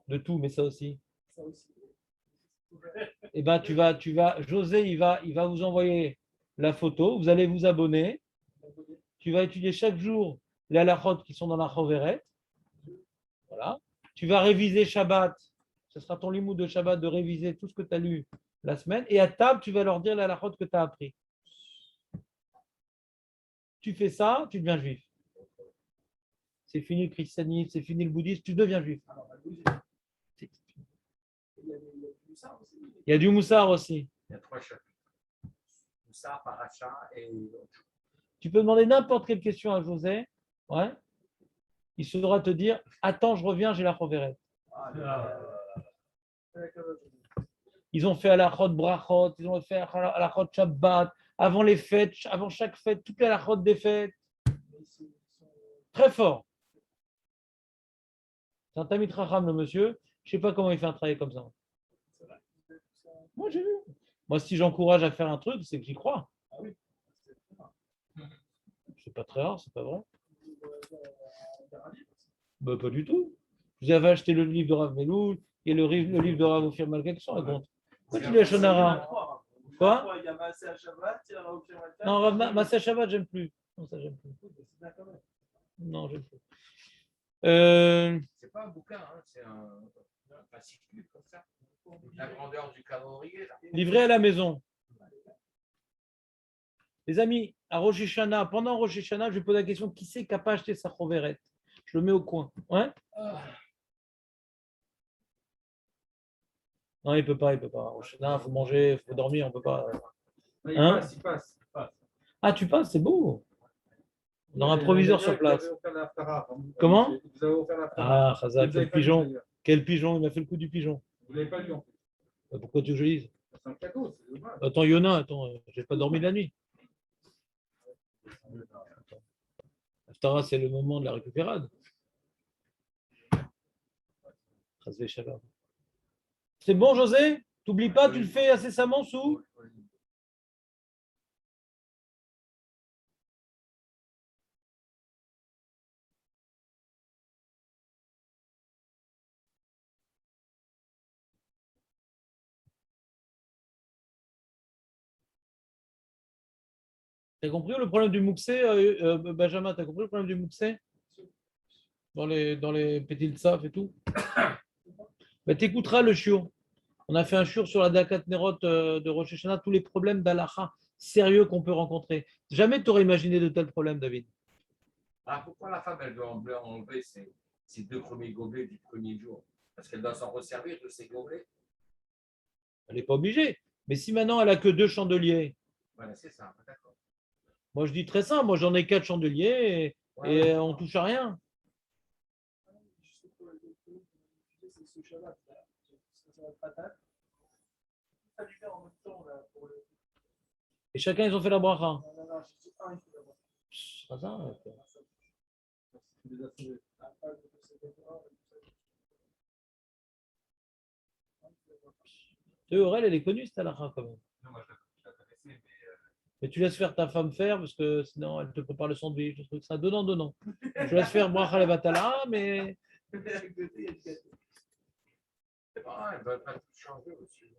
De tout, mais ça aussi. Eh bien, tu vas, José, il va vous envoyer la photo, vous allez vous abonner. Tu vas étudier chaque jour les halachot qui sont dans la Choveret. Voilà. Tu vas réviser Shabbat. Ce sera ton limoud de Shabbat de réviser tout ce que tu as lu la semaine. Et à table, tu vas leur dire les halachot que tu as appris. Tu fais ça, tu deviens juif. C'est fini le christianisme, c'est fini le bouddhisme, tu deviens juif. Il y a du moussard aussi. Il y a 3 chapitres. Moussard, Paracha et l'autre. Tu peux demander n'importe quelle question à José. Ouais. Il saura te dire attends, je reviens, j'ai la Choveret. Ils ont fait halachot brachot, ils ont fait halachot Shabbat, avant les fêtes, avant chaque fête, toutes les halachot des fêtes. Très fort. C'est un Tamid Chacham, le monsieur. Je ne sais pas comment il fait un travail comme ça. Moi, j'ai vu. Moi, si j'encourage à faire un truc, c'est que j'y crois. C'est pas très rare, c'est pas vrai. Bah, pas du tout. Vous avez acheté le livre de Rav Meloul et le livre de Rav Ophir Malka qui sont raconte. Pourquoi tu lis Shonara? Quoi? Il y a Maaseh Shabbat, il y a Rav Ophir Malka. Non, Maaseh Shabbat, j'aime plus. Non, ça, j'aime plus. Non, j'aime plus. C'est pas un bouquin, hein, c'est un fascicule comme ça. La grandeur du calendrier. Là. Livré à la maison. Les amis, à Rosh Hashanah, pendant Rosh Hashanah, je vais poser la question qui c'est qui n'a pas acheté sa Choveret? Je le mets au coin. Ouais? Non, il ne peut pas, il peut pas. Rosh Hashanah, il faut manger, il faut dormir, on ne peut pas. Hein? Il passe. Ah, tu passes, c'est beau. On aura un proviseur sur place. Comment? Vous avez offert la Ah, Chazak, quel pigeon. Quel pigeon, il m'a fait le coup du pigeon. Vous ne l'avez pas lu en plus. Pourquoi tu veux que je lise? C'est un cadeau, c'est dommage. Attends, Yona, attends, j'ai pas dormi de la nuit. Haftara, c'est le moment de la récupérade. C'est bon, José? T'oublies pas, tu le fais incessamment sous? T'as compris le problème du mouxé, Benjamin? T'as compris le problème du mouxé? Dans les petits saf et tout? Ben, t'écouteras le shiur. On a fait un shiur sur la Dakat Nerot de Rosh Hashanah, tous les problèmes d'Alacha sérieux qu'on peut rencontrer. Jamais tu aurais imaginé de tels problèmes, David. Ah, pourquoi la femme, elle doit enlever ses 2 premiers gobelets du premier jour? Parce qu'elle doit s'en resservir de ses gobelets. Elle n'est pas obligée. Mais si maintenant elle a que 2 chandeliers, Voilà, c'est ça, d'accord. moi je dis très simple, moi j'en ai 4 chandeliers et on touche à rien. Et chacun ils ont fait la bracha. C'est pas ça. Aurel, elle est connue cette halakha quand même. Non, moi, je la connaissais, Mais tu laisses faire ta femme faire parce que sinon elle te prépare le sandwich, le truc, ça, donnant. Je laisse faire bracha levatala, mais. Ah, elle ne va pas tout changer aussi.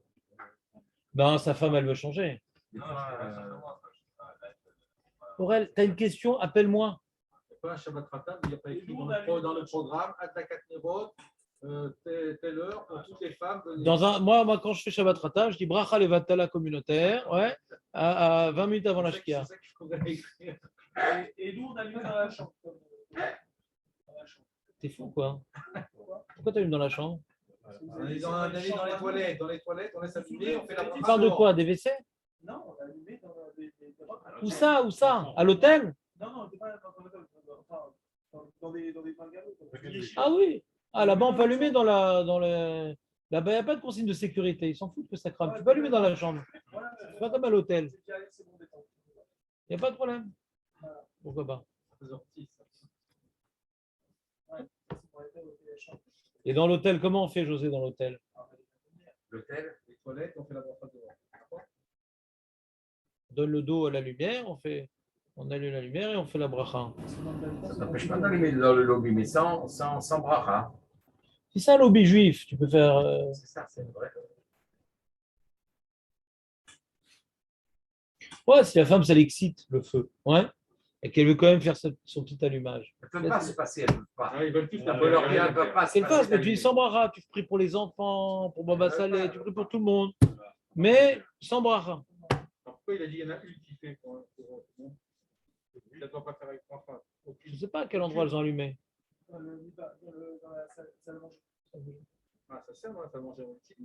Ben, sa femme, elle veut changer. Aurel, tu as une question? Appelle-moi. Il n'y a pas un Shabbat Ratab, il n'y a pas écrit dans le programme, Adlakat Nerot, telle heure pour toutes les femmes. Moi, quand je fais Shabbat Rata, je dis bracha levatala communautaire, ouais, à 20 minutes avant la shkia. C'est ça qu'il faudrait écrire. Et nous, on a mis dans la chambre. T'es fou, quoi. Pourquoi t'as mis dans la chambre? On a mis dans les toilettes. Dans les toilettes, on laisse allumer, on fait la Tu parles de quoi? Des WC? Non, on a allumé dans des Où ça? À l'hôtel? Non, c'est pas dans des bungalows. Ah oui. Ah, là-bas, on peut allumer Là-bas, il n'y a pas de consigne de sécurité. Ils s'en foutent que ça crame. Tu peux allumer dans la chambre. C'est pas comme à l'hôtel. Il n'y a pas de problème. Pourquoi pas? Et dans l'hôtel, comment on fait, José, dans l'hôtel? L'hôtel, Les toilettes, on fait la bracha dehors. On donne le dos à la lumière, on allume la lumière et on fait la bracha. ça n'empêche pas d'allumer dans le lobby, mais sans bracha. Si c'est un lobby juif, tu peux faire. C'est ça, c'est vrai. Ouais, si la femme, ça l'excite, le feu. Ouais. Et qu'elle veut quand même faire son petit allumage. Elle ne peut pas se passer, elle ne peut pas. Ah, ils veulent tous la On peut leur dire, elle ne peut pas se C'est le passe, passer. mais tu dis sans bracha, tu pries pour les enfants, pour Baba Saleh, tu pries pour tout le monde. Mais sans bracha. Pourquoi il a dit qu'il y en a une qui fait pour tout le monde? Il ne doit pas faire avec trois femmes. Je ne sais pas à quel endroit elles ont allumé. Ah, ça sert, moi, ça manger un petit.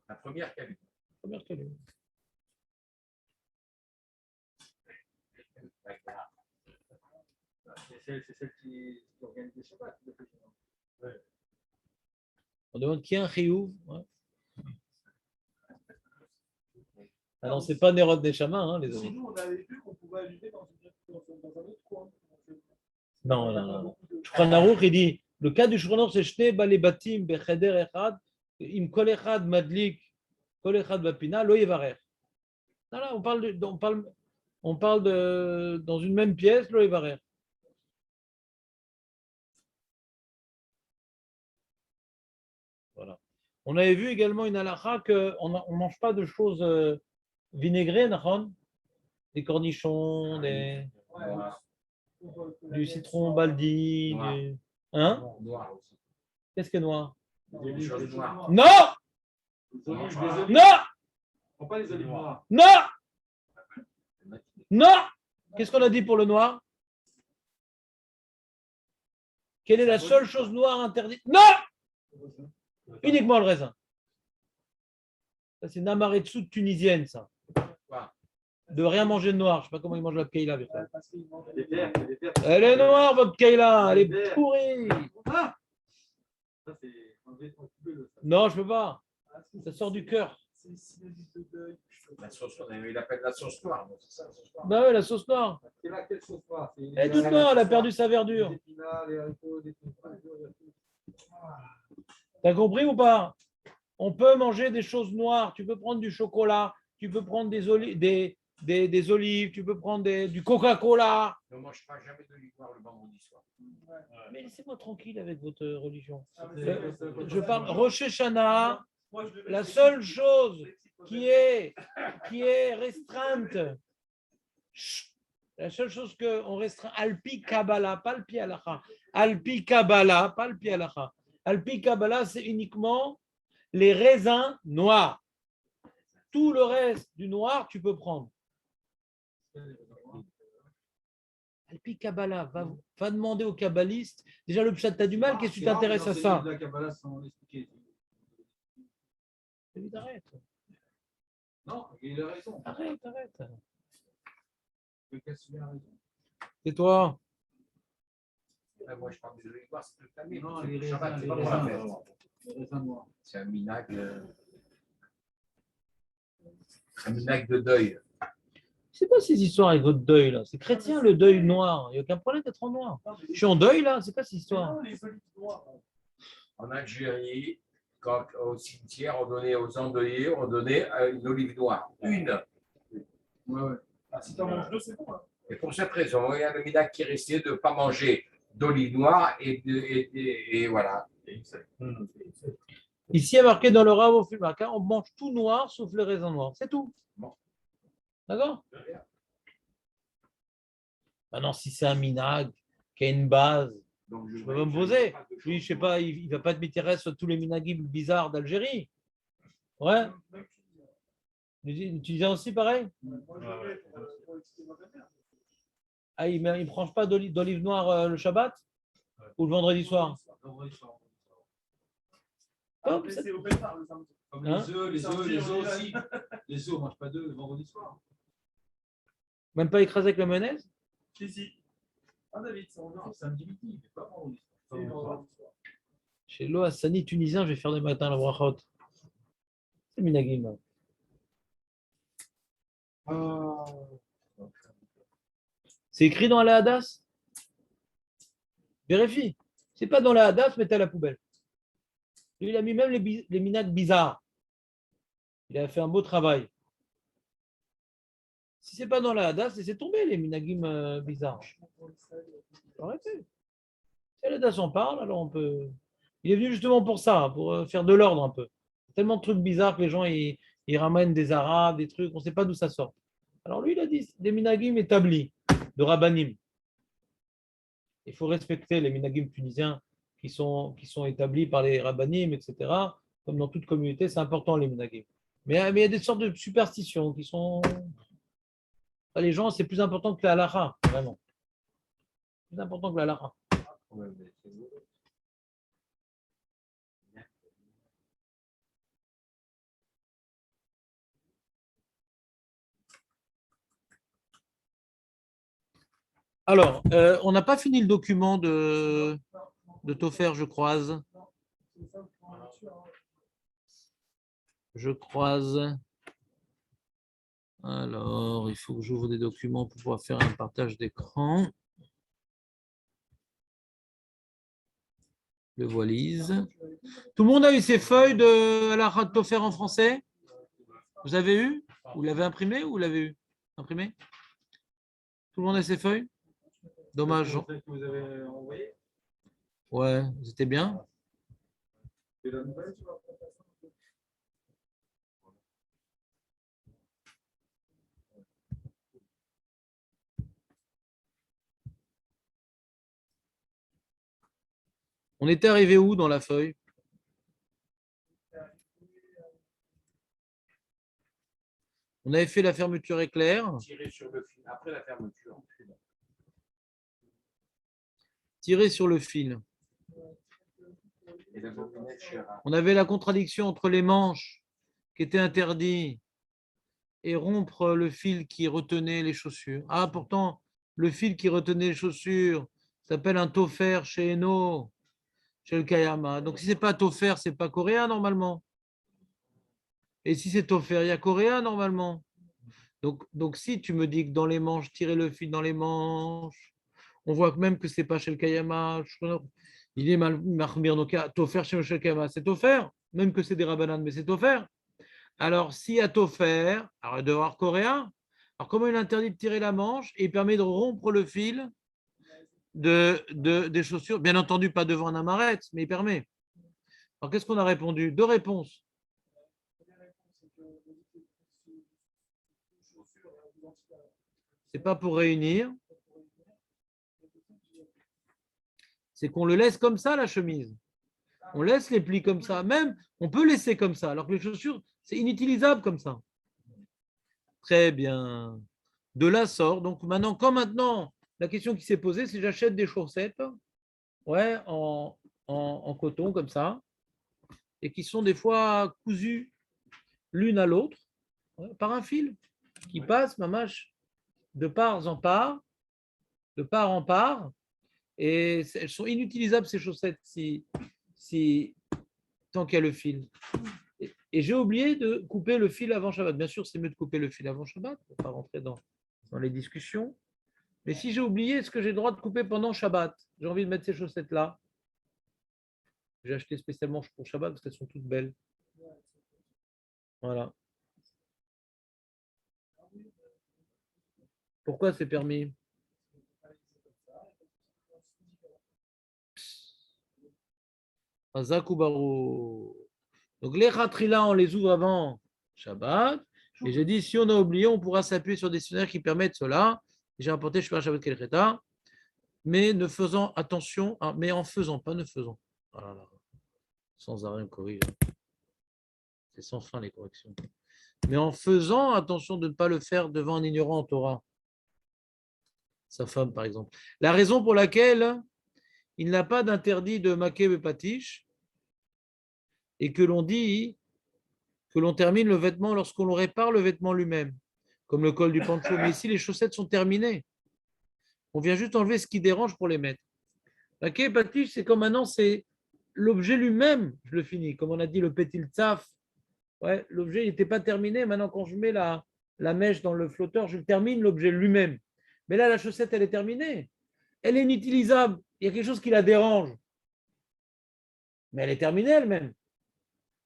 La première qu'elle Première qu'elle allume. C'est celle qui organise les Shabbats. On demande qui est un chiyuv. Ouais. Ah non, c'est pas Nerod Neshama, hein, les amis. Sinon, on avait vu qu'on pouvait allumer dans un autre coin. Non, non, non. Shulchan Aruch, il dit, le cas du Shulchan Aruch, c'est Shne Bale Batim Becheder Echad, Im Kol Echad Madlik, Kol Echad Bapina, Lo Yevarer. Non, là, on parle de, dans une même pièce, Lo Yevarer. Voilà. On avait vu également une halakha qu'on ne mange pas de choses vinaigrées, Nahon, des cornichons, du citron baldi, Noir. hein? Noir aussi. Qu'est-ce que noir? Des choses noires. Non! Les olives, Non! prends pas les olives noires. Non! Non! Qu'est-ce qu'on a dit pour le noir? Quelle est la seule chose noire interdite? Non! Uniquement le raisin. Ça, c'est une amaretsu tunisienne, ça. De rien manger de noir. Je ne sais pas comment ils mangent la keila. Les verts, les verts. Elle est noire, votre keila. Elle est pourrie. Ah, ça, c'est enlever ton coupé, ça. Non, je ne peux pas. Ça sort du cœur. La sauce, il appelle la sauce noire. donc c'est ça, la sauce noire. Bah oui, la sauce noire. C'est là, quelle sauce noire? Elle est toute noire, elle a perdu sa verdure. Les épinards, les haricots, les trucs. T'as compris ou pas? On peut manger des choses noires. Tu peux prendre du chocolat, tu peux prendre des olives, des olives, tu peux prendre du Coca-Cola. Ne mange pas jamais de liqueur le vendredi soir. Mais laissez-moi tranquille avec votre religion. Je Je parle Rosh Hashanah, la seule chose qui est restreinte, chut, la seule chose qu'on restreint, Alpi Kabbalah, pas Alpi Halacha. Alpi Kabbalah, pas Alpi Halacha. Alpi Kabbalah, c'est uniquement les raisins noirs. Tout le reste du noir, tu peux prendre. Alpi Kabbalah, va demander aux kabbalistes. Déjà, le pshat, tu as du mal, qu'est-ce que tu t'intéresses à ça? La Kabbalah sans expliquer. Arrête, Non, il a raison. arrête. Le Kassouli a raison. Et toi? Moi, je parle des olives noires, c'est tout le temps. Non, les Le Shabbat, raisins, c'est pas les pour la raisins. fête. Les raisins noirs. C'est un minag de deuil. C'est pas ces histoires avec votre deuil là. C'est chrétien le deuil noir. Il n'y a aucun problème d'être en noir. Je suis en deuil là, c'est pas cette histoire. En Algérie, quand au cimetière, on donnait aux endeuillés, on donnait une olive noire. Une. Ouais, ouais. Si t'en manges deux, c'est bon. Hein. Et pour cette raison, il y a le minag qui est resté de ne pas manger d'olive noire et voilà. Ici, il y a marqué dans le Rav au Fulmaka, on mange tout noir sauf les raisins noirs. C'est tout. Bon. D'accord? Maintenant, si c'est un minag qui a une base, Donc, je peux me poser. Lui, je sais pas, il ne va pas te m'intéresser sur tous les minagim bizarres d'Algérie. Ouais. Tu disais aussi pareil? Ah, il ne prend pas d'olive noire le Shabbat? Ou le vendredi soir? Hop, ça- C'est au pétard, le samedi. Comme Hein? les œufs aussi. Les œufs, on ne mange pas d'œufs le vendredi soir. Même pas écrasé avec la mayonnaise? Si. Ah, David, ça revient. Non, samedi midi, mais pas vendredi C'est vendredi soir. soir. Chez Lo Hassani tunisien, je vais faire des matins la brachot. C'est minagim. Là. C'est écrit dans la Hadas? Vérifie. C'est pas dans la Hadas, mettez à la poubelle. Lui, il a mis même les minags bizarres. Il a fait un beau travail. Si c'est pas dans la Hadas, laissez tomber les minagim bizarres. Arrêtez. Si la Hadas en parle, alors on peut. Il est venu justement pour ça, pour faire de l'ordre un peu. Tellement de trucs bizarres que les gens ils ramènent des Arabes, des trucs, on ne sait pas d'où ça sort. Alors lui, il a dit des minagim établis, de rabbanim. Il faut respecter les minagim tunisiens qui sont établis par les rabbanim, etc. Comme dans toute communauté, c'est important les minagim. Mais il y a des sortes de superstitions qui sont. Les gens, c'est plus important que la halakha, vraiment. Plus important que la halakha. Ouais, mais c'est bon. Alors, on n'a pas fini le document de Tofer, je croise. C'est ça pour la nature, hein. Je croise. Alors, il faut que j'ouvre des documents pour pouvoir faire un partage d'écran. Le voilise. Tout le monde a eu ses feuilles de la Tofer en français? Vous avez eu? Vous l'avez imprimé ou vous l'avez eu? Imprimé? Tout le monde a ses feuilles? Dommage. Celle que vous avez envoyée. Ouais, c'était bien. Et la nouvelle, tu vas prendre ça. On était arrivé où dans la feuille? On avait fait la fermeture éclair. Tirer sur le fil après la fermeture. Tirer sur le fil. Et la bobinette Chéra. On avait la contradiction entre les manches qui étaient interdits et rompre le fil qui retenait les chaussures. Ah, pourtant, le fil qui retenait les chaussures s'appelle un tofer chez Eno, chez le Kayama. Donc, si ce n'est pas tofer, ce n'est pas coréen normalement. Et si c'est tofer, il y a coréen normalement. Donc, si tu me dis que dans les manches, tirer le fil dans les manches, on voit même que ce n'est pas chez le Kayama. Il est Mahmir Noka, tofer chez le Kayama, c'est tofer, même que c'est des rabbanan, mais c'est tofer. Alors, s'il y a tofer, alors il doit y avoir coréen. Alors, comment il interdit de tirer la manche et il permet de rompre le fil des chaussures? Bien entendu, pas devant un amaret, mais il permet. Alors, qu'est-ce qu'on a répondu? Deux réponses. C'est pas pour réunir. C'est qu'on le laisse comme ça, la chemise. On laisse les plis comme ça. Même, on peut laisser comme ça, alors que les chaussures, c'est inutilisable comme ça. Très bien. De là sort. Donc maintenant, la question qui s'est posée, c'est j'achète des chaussettes ouais, en coton comme ça, et qui sont des fois cousues l'une à l'autre ouais, par un fil qui passe, mamache, de part en part, de part en part, et elles sont inutilisables ces chaussettes si tant qu'il y a le fil. Et j'ai oublié de couper le fil avant Shabbat. Bien sûr, c'est mieux de couper le fil avant Shabbat pour ne pas rentrer dans les discussions. Mais si j'ai oublié, est-ce que j'ai le droit de couper pendant Shabbat? J'ai envie de mettre ces chaussettes-là. J'ai acheté spécialement pour Shabbat parce qu'elles sont toutes belles. Voilà. Pourquoi c'est permis? Azakubaru. Donc les ratrila, on les ouvre avant Shabbat. Et j'ai dit, si on a oublié, on pourra s'appuyer sur des dictionnaires qui permettent cela. J'ai rapporté, je fais un Shabbat Kelcheta, mais ne faisant attention, mais en faisant, pas ne faisant. Voilà, sans arrêt, on corrige. C'est sans fin les corrections. Mais en faisant attention de ne pas le faire devant un ignorant en Torah. Sa femme, par exemple. La raison pour laquelle il n'a pas d'interdit de maquet et patiche et que l'on dit que l'on termine le vêtement lorsqu'on le répare le vêtement lui-même, comme le col du pancho. Mais ici, les chaussettes sont terminées. On vient juste enlever ce qui dérange pour les mettre. Maquet et patiche, c'est comme maintenant, c'est l'objet lui-même, je le finis. Comme on a dit, le pétil tsaf. Ouais, l'objet n'était pas terminé. Maintenant, quand je mets la mèche dans le flotteur, je termine l'objet lui-même. Mais là, la chaussette, elle est terminée. Elle est inutilisable. Il y a quelque chose qui la dérange. Mais elle est terminée elle-même.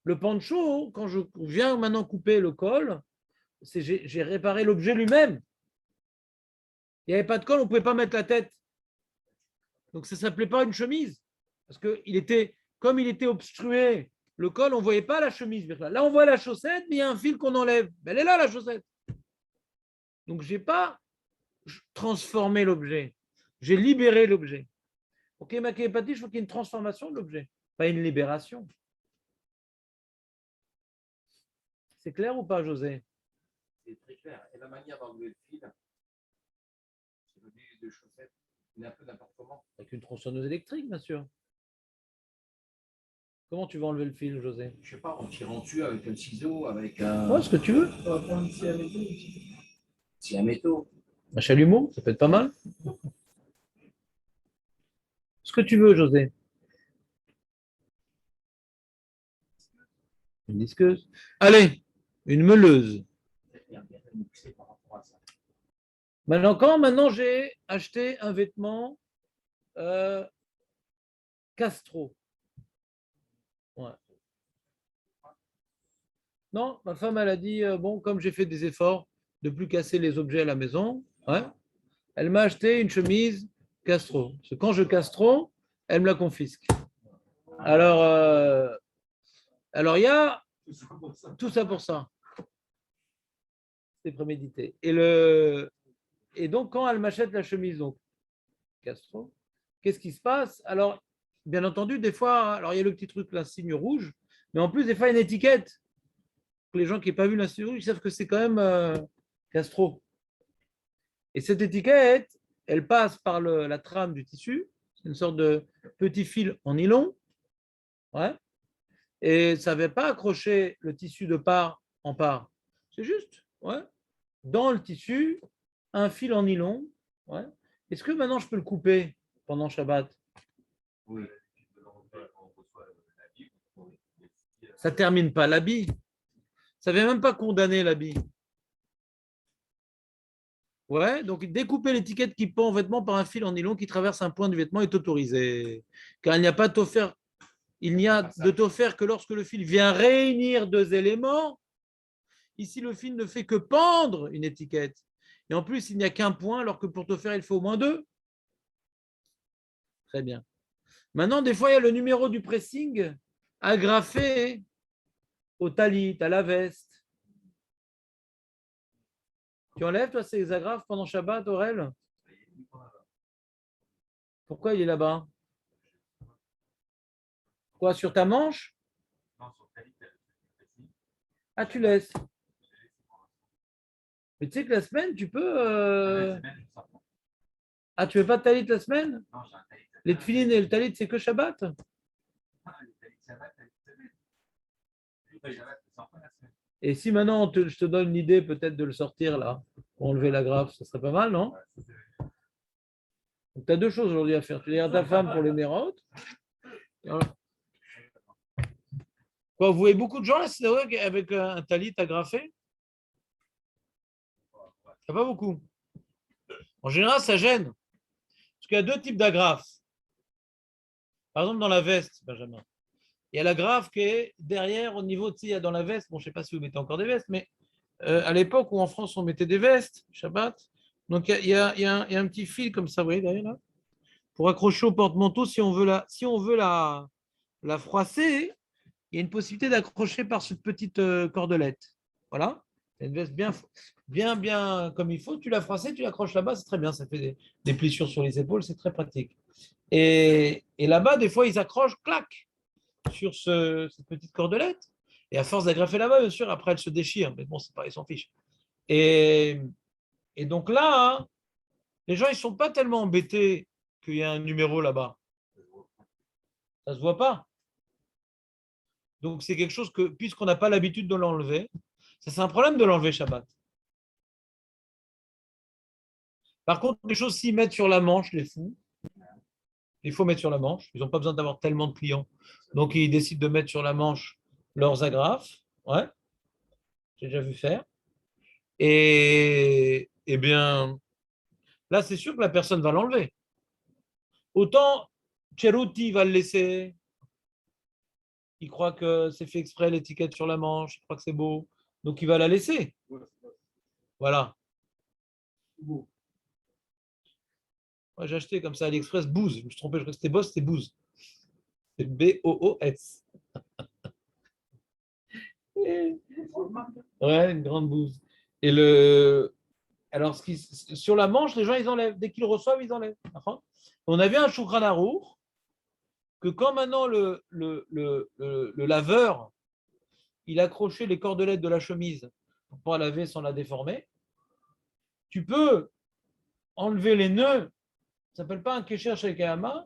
Le pancho, quand je viens maintenant couper le col, j'ai réparé l'objet lui-même. Il n'y avait pas de col, on ne pouvait pas mettre la tête. Donc ça ne s'appelait pas une chemise. Parce que comme il était obstrué, le col, on ne voyait pas la chemise. Là, on voit la chaussette, mais il y a un fil qu'on enlève. Elle est là, la chaussette. Donc, je n'ai pas transformé l'objet. J'ai libéré l'objet. Ok, Maké Patish, il faut qu'il y ait une transformation de l'objet, pas une libération. C'est clair ou pas, José? C'est très clair. Et la manière d'enlever le fil, c'est le milieu de chaussettes, il est un peu n'importe comment. Avec une tronçonneuse électrique, bien sûr. Comment tu vas enlever le fil, José? Je sais pas, en tirant dessus avec un ciseau, avec un. Ouais, ce que tu veux. On va prendre ici avec nous. C'est un métaux. Un chalumeau, ça peut être pas mal. Ce que tu veux, José. Une disqueuse. Allez, une meuleuse. Par rapport à ça. Maintenant j'ai acheté un vêtement Castro. Ouais. Non, ma femme, elle a dit, bon, comme j'ai fait des efforts de plus casser les objets à la maison, ouais, elle m'a acheté une chemise Castro. Parce que quand je Castro, elle me la confisque. Alors, il y a tout ça pour ça. C'est prémédité. Et donc, quand elle m'achète la chemise, donc, Castro, qu'est-ce qui se passe? Alors, bien entendu, des fois, alors il y a le petit truc, l'insigne rouge, mais en plus, des fois, il y a une étiquette. Les gens qui n'ont pas vu l'insigne rouge, ils savent que c'est quand même Castro. Et cette étiquette, elle passe par la trame du tissu. C'est une sorte de petit fil en nylon. Ouais. Et ça ne va pas accrocher le tissu de part en part. C'est juste, ouais, dans le tissu, un fil en nylon. Ouais. Est-ce que maintenant je peux le couper pendant Shabbat? Oui. Ça ne termine pas l'habit. Ça ne vient même pas condamner l'habit. Ouais, donc découper l'étiquette qui pend au vêtement par un fil en nylon qui traverse un point du vêtement est autorisé. Car il n'y a pas d'offert. Il n'y a de t'offert que lorsque le fil vient réunir deux éléments. Ici, le fil ne fait que pendre une étiquette. Et en plus, il n'y a qu'un point, alors que pour te faire, il faut au moins deux. Très bien. Maintenant, des fois, il y a le numéro du pressing agrafé au talit, à la veste. Tu enlèves, toi, ces agrafes pendant Shabbat, Aurel? Pourquoi il est là-bas? Quoi, sur ta manche? Ah, tu laisses. Mais tu sais que la semaine, tu peux. Ah, tu veux pas de talit la semaine? Les tefilines et le talit, c'est que Shabbat? Et si maintenant je te donne l'idée peut-être de le sortir là, pour enlever la grafe, ça serait pas mal, non? Donc tu as deux choses aujourd'hui à faire. Tu dis à ta femme pour les nérotes. Quoi, vous voyez beaucoup de gens là, c'est vrai, avec un talit agrafé? Il n'y a pas beaucoup. En général, ça gêne. Parce qu'il y a deux types d'agrafes. Par exemple, dans la veste, Benjamin, il y a l'agrafe qui est derrière, au niveau, tu sais, il y a dans la veste, bon, je ne sais pas si vous mettez encore des vestes, mais à l'époque où en France, on mettait des vestes, Shabbat, donc il y a un petit fil comme ça, vous voyez, derrière là, pour accrocher au porte-manteau, si on veut la froisser, il y a une possibilité d'accrocher par cette petite cordelette. Voilà. C'est une veste bien comme il faut. Tu la froisses, tu l'accroches là-bas, c'est très bien. Ça fait des plissures sur les épaules, c'est très pratique. Et là-bas, des fois, ils accrochent, clac, sur cette petite cordelette. Et à force d'agrafer là-bas, bien sûr, après, elle se déchire. Mais bon, c'est pas, ils s'en fichent. Et donc là, hein, les gens, ils ne sont pas tellement embêtés qu'il y a un numéro là-bas. Ça ne se voit pas. Donc, c'est quelque chose que, puisqu'on n'a pas l'habitude de l'enlever, ça, c'est un problème de l'enlever Shabbat. Par contre, les choses s'y mettent sur la manche, les fous, il faut mettre sur la manche. Ils n'ont pas besoin d'avoir tellement de clients. Donc, ils décident de mettre sur la manche leurs agrafes. Ouais, j'ai déjà vu faire. Et bien, là, c'est sûr que la personne va l'enlever. Autant, Cheruti va le laisser. Il croit que c'est fait exprès l'étiquette sur la manche. Il croit que c'est beau. Donc, il va la laisser. Voilà. Moi, j'ai acheté comme ça à l'Express Booz. Je me suis trompé, je crois que c'était Boss, c'était Booz. C'est B-O-O-S. Ouais, une grande bouse. Et Alors, sur la manche, les gens, ils enlèvent. Dès qu'ils reçoivent, ils enlèvent. D'accord. On a vu un Shulchan Aruch que quand maintenant le laveur, il accrochait les cordelettes de la chemise pour pouvoir laver sans la déformer, tu peux enlever les nœuds. Ça ne s'appelle pas un Kesher chez Kayama.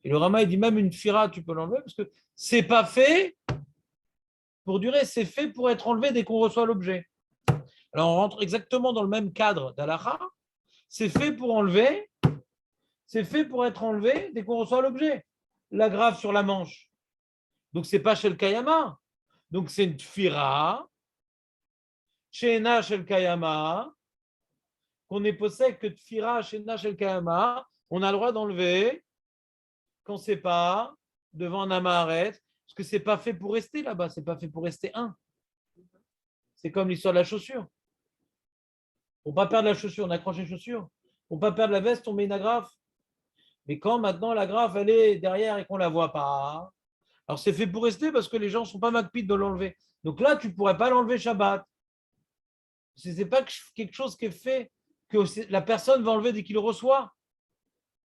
Et le Rama, il dit même une fira, tu peux l'enlever parce que c'est pas fait pour durer, c'est fait pour être enlevé dès qu'on reçoit l'objet. Alors, on rentre exactement dans le même cadre d'Alaha. C'est fait pour enlever, c'est fait pour être enlevé dès qu'on reçoit l'objet. L'agrafe sur la manche. Donc, ce n'est pas chez le Kayama. Donc, c'est une tfira, Shena chez le Kayama, qu'on est possède que tfira, Shena chez le Kayama, on a le droit d'enlever quand c'est pas devant un amaharet, parce que c'est pas fait pour rester là-bas, c'est pas fait pour rester un. C'est comme l'histoire de la chaussure. Pour pas perdre la chaussure, on accroche les chaussures. Pour pas perdre la veste, on met une agrafe. Mais quand maintenant l'agrafe elle est derrière et qu'on la voit pas, alors c'est fait pour rester parce que les gens sont pas macpides de l'enlever. Donc là, tu pourrais pas l'enlever Shabbat. C'est pas quelque chose qui est fait que la personne va enlever dès qu'il le reçoit.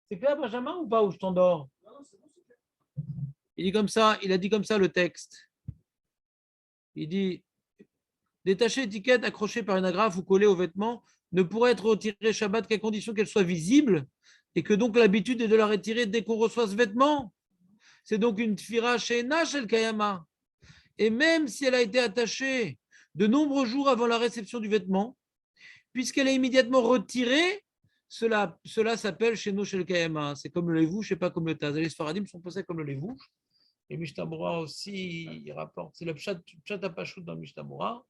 C'est clair, Benjamin, ou pas, ou je t'endors? Il dit comme ça, il a dit comme ça le texte. Il dit détacher l'étiquette accrochée par une agrafe ou collée au vêtement ne pourrait être retirée Shabbat qu'à condition qu'elle soit visible et que donc l'habitude est de la retirer dès qu'on reçoit ce vêtement. C'est donc une tfira she'ena shel kayama. Et même si elle a été attachée de nombreux jours avant la réception du vêtement, puisqu'elle est immédiatement retirée, cela s'appelle chez nous, chez le Kayama. C'est comme le lévouche, c'est pas comme le taz. Les Sfaradim sont posés comme le lévouche. Et Mishtamura aussi, il rapporte, c'est le pshat apachout dans Mishtamura,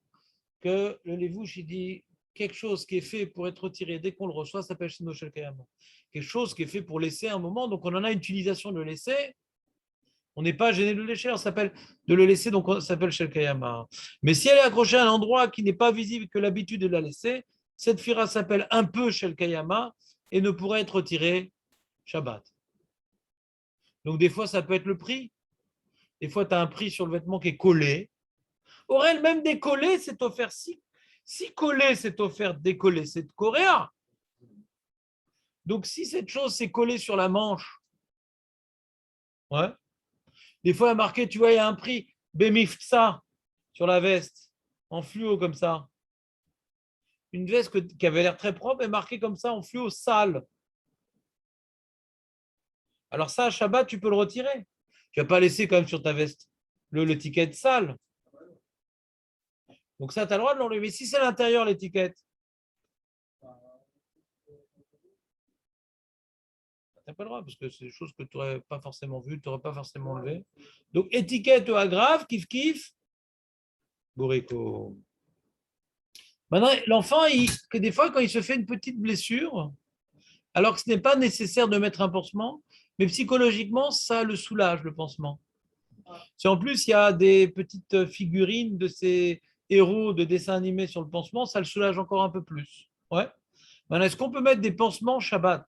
que le lévouche, il dit quelque chose qui est fait pour être retiré dès qu'on le reçoit, ça s'appelle chez nous, chez le Kayama. Quelque chose qui est fait pour laisser un moment, donc on en a une utilisation de le laisser. On n'est pas gêné de le laisser, on s'appelle de le laisser, donc on s'appelle chez le Kayama. Mais si elle est accrochée à un endroit qui n'est pas visible, que l'habitude est de la laisser, cette fira s'appelle un peu chez le Kayama et ne pourrait être retirée Shabbat. Donc des fois, ça peut être le prix. Des fois, tu as un prix sur le vêtement qui est collé. Aurel, même décollé, c'est offert. Si collé, c'est offert décollé, c'est de Coréa. Donc si cette chose s'est collée sur la manche, ouais. Des fois, il y a marqué, tu vois, il y a un prix Bemifsa sur la veste, en fluo comme ça. Une veste qui avait l'air très propre est marquée comme ça en fluo sale. Alors ça, à Shabbat, tu peux le retirer. Tu ne vas pas laisser quand même sur ta veste l'étiquette sale. Donc ça, tu as le droit de l'enlever. Mais si c'est à l'intérieur, l'étiquette, tu n'as pas le droit parce que c'est des choses que tu n'aurais pas forcément vues, tu n'aurais pas forcément enlevé. Donc étiquette ou agrafe, kiff, Bourrico. Maintenant, l'enfant, que des fois, quand il se fait une petite blessure, alors que ce n'est pas nécessaire de mettre un pansement, mais psychologiquement, ça le soulage, le pansement. Si en plus, il y a des petites figurines de ces héros de dessins animés sur le pansement, ça le soulage encore un peu plus. Ouais. Maintenant, est-ce qu'on peut mettre des pansements Shabbat?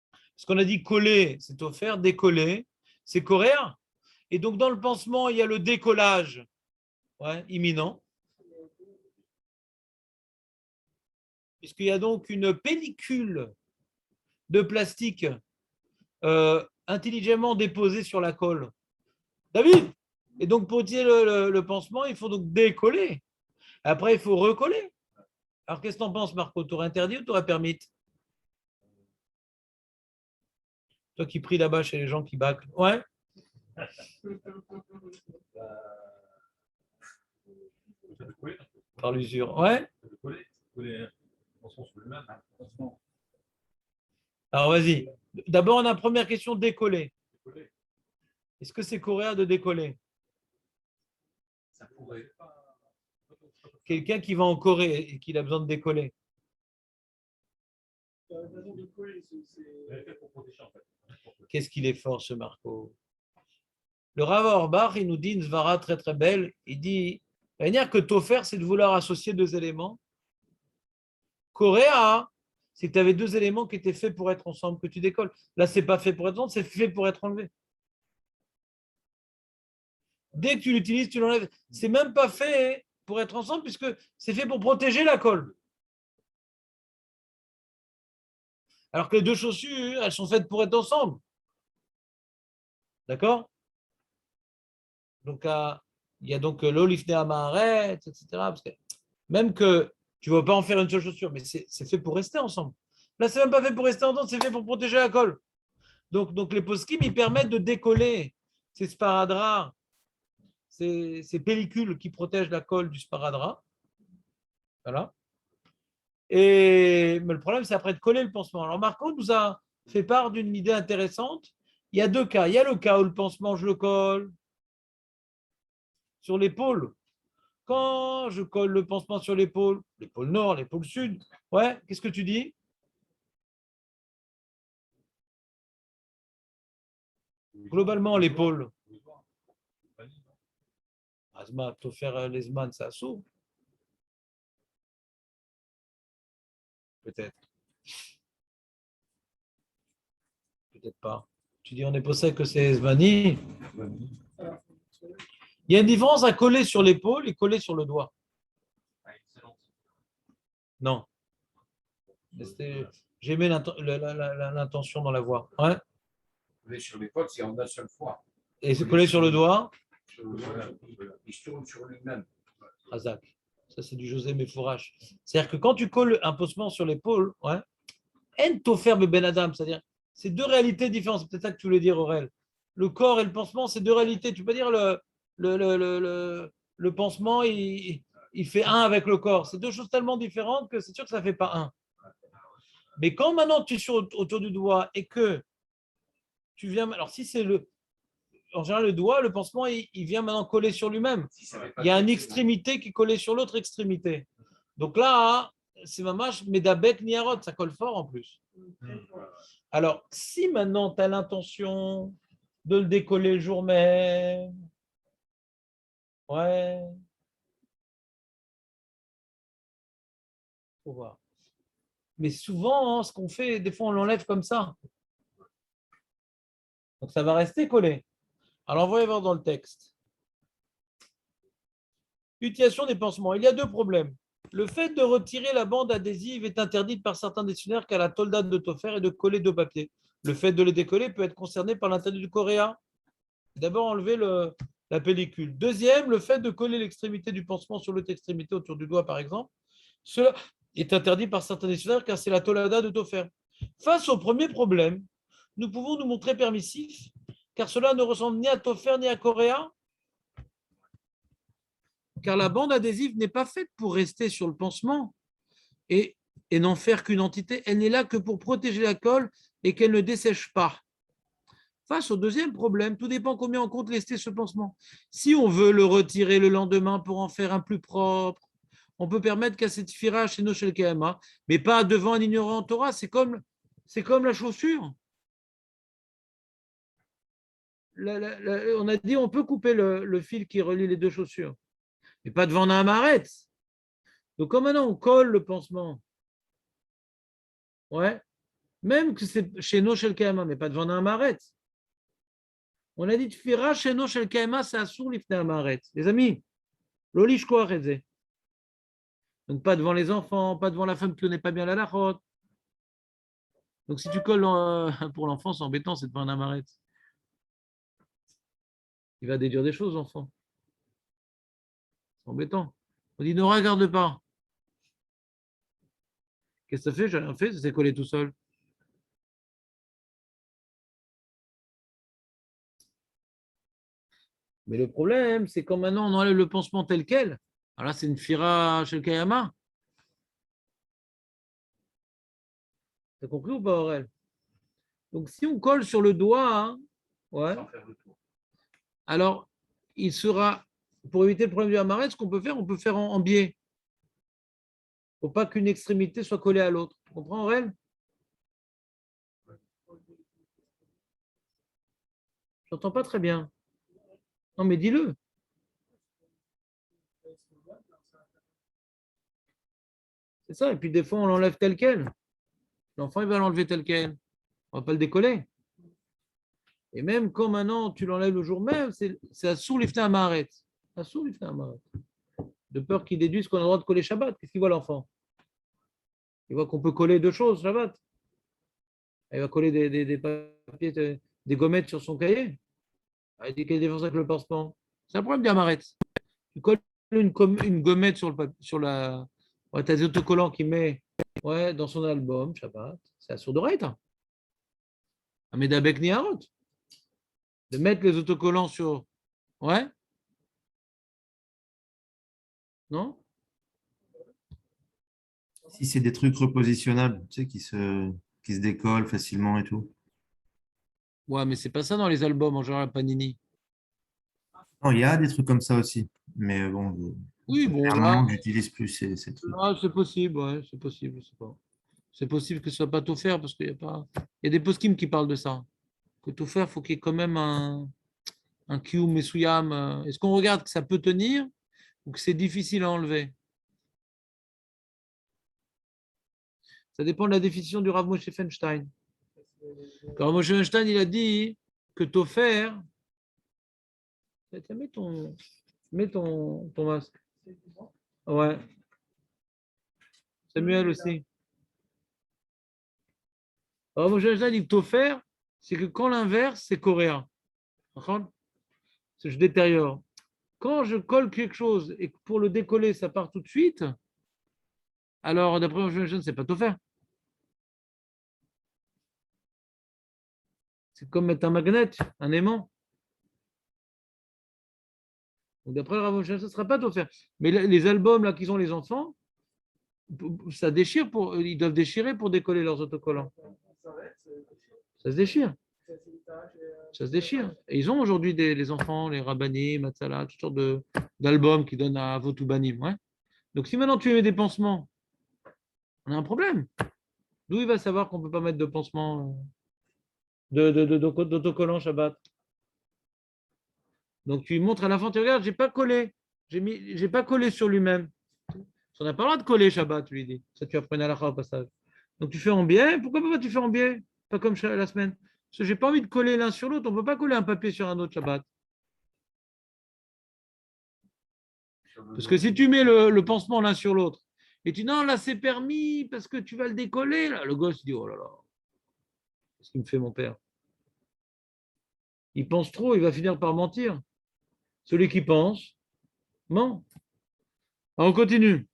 Parce qu'on a dit coller, c'est offert, décoller, c'est coréen. Et donc, dans le pansement, il y a le décollage imminent. Puisqu'il y a donc une pellicule de plastique intelligemment déposée sur la colle. David! Et donc, pour utiliser le pansement, il faut donc décoller. Après, il faut recoller. Alors, qu'est-ce que tu en penses, Marco? Tu aurais interdit ou tu aurais permis? Toi qui pries là-bas chez les gens qui bâclent. Ouais? Par l'usure. Ouais? Alors, vas-y. D'abord, on a la première question, décoller. Est-ce que c'est coréen de décoller? Ça pourrait. Quelqu'un qui va en Corée et qui a besoin de décoller. Qu'est-ce qu'il est fort, ce Marco. Le Rav Auerbach, il nous dit une svara très très belle. Il dit, la manière que Tofer, c'est de vouloir associer deux éléments. Coréa, c'est que tu avais deux éléments qui étaient faits pour être ensemble, que tu décolles. Là, c'est pas fait pour être ensemble, c'est fait pour être enlevé. Dès que tu l'utilises, tu l'enlèves. C'est même pas fait pour être ensemble puisque c'est fait pour protéger la colle. Alors que les deux chaussures, elles sont faites pour être ensemble. D'accord? Donc, il y a donc l'olifné amaret, etc. Parce que même que tu ne vas pas en faire une seule chaussure, mais c'est fait pour rester ensemble. Là, c'est même pas fait pour rester ensemble, c'est fait pour protéger la colle. Donc les poskim, ils permettent de décoller ces sparadraps, ces pellicules qui protègent la colle du sparadrap. Voilà. Mais le problème, c'est après de coller le pansement. Alors, Marco nous a fait part d'une idée intéressante. Il y a deux cas. Il y a le cas où le pansement, je le colle sur l'épaule. Quand je colle le pansement sur l'épaule nord, l'épaule sud, ouais, qu'est-ce que tu dis? Globalement, l'épaule. Asma, te faire les man, ça s'ouvre. Peut-être. Peut-être pas. Tu dis on est possède que c'est Esmani. Il y a une différence à coller sur l'épaule et coller sur le doigt. Non. J'aimais l'intention dans la voix. Ouais. Coller sur l'épaule, c'est en une seule fois. Et se coller sur le doigt? Il se tourne sur lui-même. Razak. Ça, c'est du José Méfourache. C'est-à-dire que quand tu colles un pansement sur l'épaule, ouais, en tofer ben adam, c'est-à-dire, c'est deux réalités différentes. C'est peut-être ça que tu voulais dire, Aurel. Le corps et le pansement, c'est deux réalités. Tu peux dire le pansement, il fait un avec le corps. C'est deux choses tellement différentes que c'est sûr que ça ne fait pas un. Mais quand maintenant tu es autour du doigt et que tu viens. Alors, si c'est en général, le doigt, le pansement, il vient maintenant coller sur lui-même. Il y a une extrémité qui est collée sur l'autre extrémité. Donc là, c'est mamash, medabek niarot, ça colle fort en plus. Alors, si maintenant tu as l'intention de le décoller le jour même, ouais, faut voir. Mais souvent, ce qu'on fait, des fois, on l'enlève comme ça. Donc, ça va rester collé. Alors, on va y voir dans le texte. Utilisation des pansements. Il y a deux problèmes. Le fait de retirer la bande adhésive est interdit par certains dictionnaires qu'à la tolda de Tofer et de coller deux papiers. Le fait de les décoller peut être concerné par l'interdit du Coréa. D'abord, enlever la pellicule. Deuxième, le fait de coller l'extrémité du pansement sur l'autre extrémité autour du doigt, par exemple. Cela est interdit par certains dictionnaires car c'est la tolada de Tofer. Face au premier problème, nous pouvons nous montrer permissifs car cela ne ressemble ni à Tofer ni à Coréa. Car la bande adhésive n'est pas faite pour rester sur le pansement et n'en faire qu'une entité. Elle n'est là que pour protéger la colle et qu'elle ne dessèche pas. Face au deuxième problème, tout dépend combien on compte laisser ce pansement. Si on veut le retirer le lendemain pour en faire un plus propre, on peut permettre qu'à cette fira chez nos Shel Kehama, mais pas devant un ignorant en Torah. C'est comme la chaussure. On a dit on peut couper le fil qui relie les deux chaussures, mais pas devant un maret. Donc, comme maintenant on colle le pansement, ouais, même que c'est chez nos Shel Kehama, mais pas devant un maret. On a dit Tfira chez nos Shel Kehama, c'est assour l'ifne amaret. Les amis, l'olish quoi rezé. Donc, pas devant les enfants, pas devant la femme qui connaît pas bien la lachot. Donc, si tu colles pour l'enfant, c'est embêtant, c'est devant un amaret. Il va déduire des choses, l'enfant. C'est embêtant. On dit ne regarde pas. Qu'est-ce que ça fait? J'ai rien fait, ça s'est collé tout seul. Mais le problème, c'est quand maintenant on enlève le pansement tel quel. Alors là, c'est une fira chez le Kayama. T'as compris ou pas, Aurel? Donc, si on colle sur le doigt, hein, ouais, alors il sera, pour éviter le problème du hamaret, ce qu'on peut faire, on peut faire en biais. Il ne faut pas qu'une extrémité soit collée à l'autre. Tu comprends, Aurel? Je n'entends pas très bien. Non, mais dis-le. C'est ça. Et puis, des fois, on l'enlève tel quel. L'enfant, il va l'enlever tel quel. On ne va pas le décoller. Et même quand maintenant tu l'enlèves le jour même, c'est à sous-lifter un maharet. À sous-lifter un maharet. De peur qu'il déduise qu'on a le droit de coller Shabbat. Qu'est-ce qu'il voit l'enfant? Il voit qu'on peut coller deux choses Shabbat. Il va coller des papiers, des gommettes sur son cahier. Il dit quelle différence avec le pansement? C'est un problème d'Amaretz. Tu colles une gommette sur la. Ouais, tu as des autocollants qu'il met dans son album, Shabbat. C'est à sourd d'oreille, hein. Mais d'Abek Niharot. De mettre les autocollants sur. Ouais? Non? Si c'est des trucs repositionnables, tu sais, qui se décollent facilement et tout. Ouais, mais c'est pas ça dans les albums en général, Panini. Non, il y a des trucs comme ça aussi. Mais bon, Oui, ça bon, fait un là, moment que j'utilise plus ces trucs. c'est possible, ouais, c'est possible, je sais pas. C'est possible que ce soit pas tout faire parce qu'il y a pas. Il y a des post-kim qui parlent de ça. Que tout faire, il faut qu'il y ait quand même un kiyum mesuyam. Est-ce qu'on regarde que ça peut tenir ou que c'est difficile à enlever? Ça dépend de la définition du Rav Moshe Feinstein. Le Rav Moshe Feinstein, il a dit que Tofer. Tiens, mets ton masque. Ouais. Samuel aussi. Le Rav Moshe Feinstein dit que Tofer, c'est que quand l'inverse, c'est coréen. Je détériore. Quand je colle quelque chose et que pour le décoller, ça part tout de suite, alors d'après Rav Moshe Feinstein, c'est pas Tofer. C'est comme mettre un magnet, un aimant. Donc d'après le Rav Moshe, ça ne sera pas Tofer. Mais les albums là qu'ils ont les enfants, ça déchire ils doivent déchirer pour décoller leurs autocollants. Ça se déchire. Ça se déchire. Et ils ont aujourd'hui les enfants, les Rabbanim, Matzala, toutes sortes d'albums qui donnent à Avotoubanim. Ouais. Donc si maintenant tu mets des pansements, on a un problème. D'où il va savoir qu'on ne peut pas mettre de pansement d'autocollant Shabbat? Donc tu lui montres à l'enfant, tu regardes, j'ai pas collé. J'ai pas collé sur lui-même. On n'a pas le droit de coller Shabbat, tu lui dis. Ça, tu apprends à la au passage. Donc tu fais en biais. Pourquoi tu fais en biais? Pas comme la semaine. Parce que j'ai pas envie de coller l'un sur l'autre. On ne peut pas coller un papier sur un autre Shabbat. Parce que si tu mets le pansement l'un sur l'autre, et tu dis non, là c'est permis parce que tu vas le décoller, là, le gosse dit oh là là, qu'est-ce qu'il me fait mon père? Il pense trop, il va finir par mentir. Celui qui pense, ment. Alors, on continue.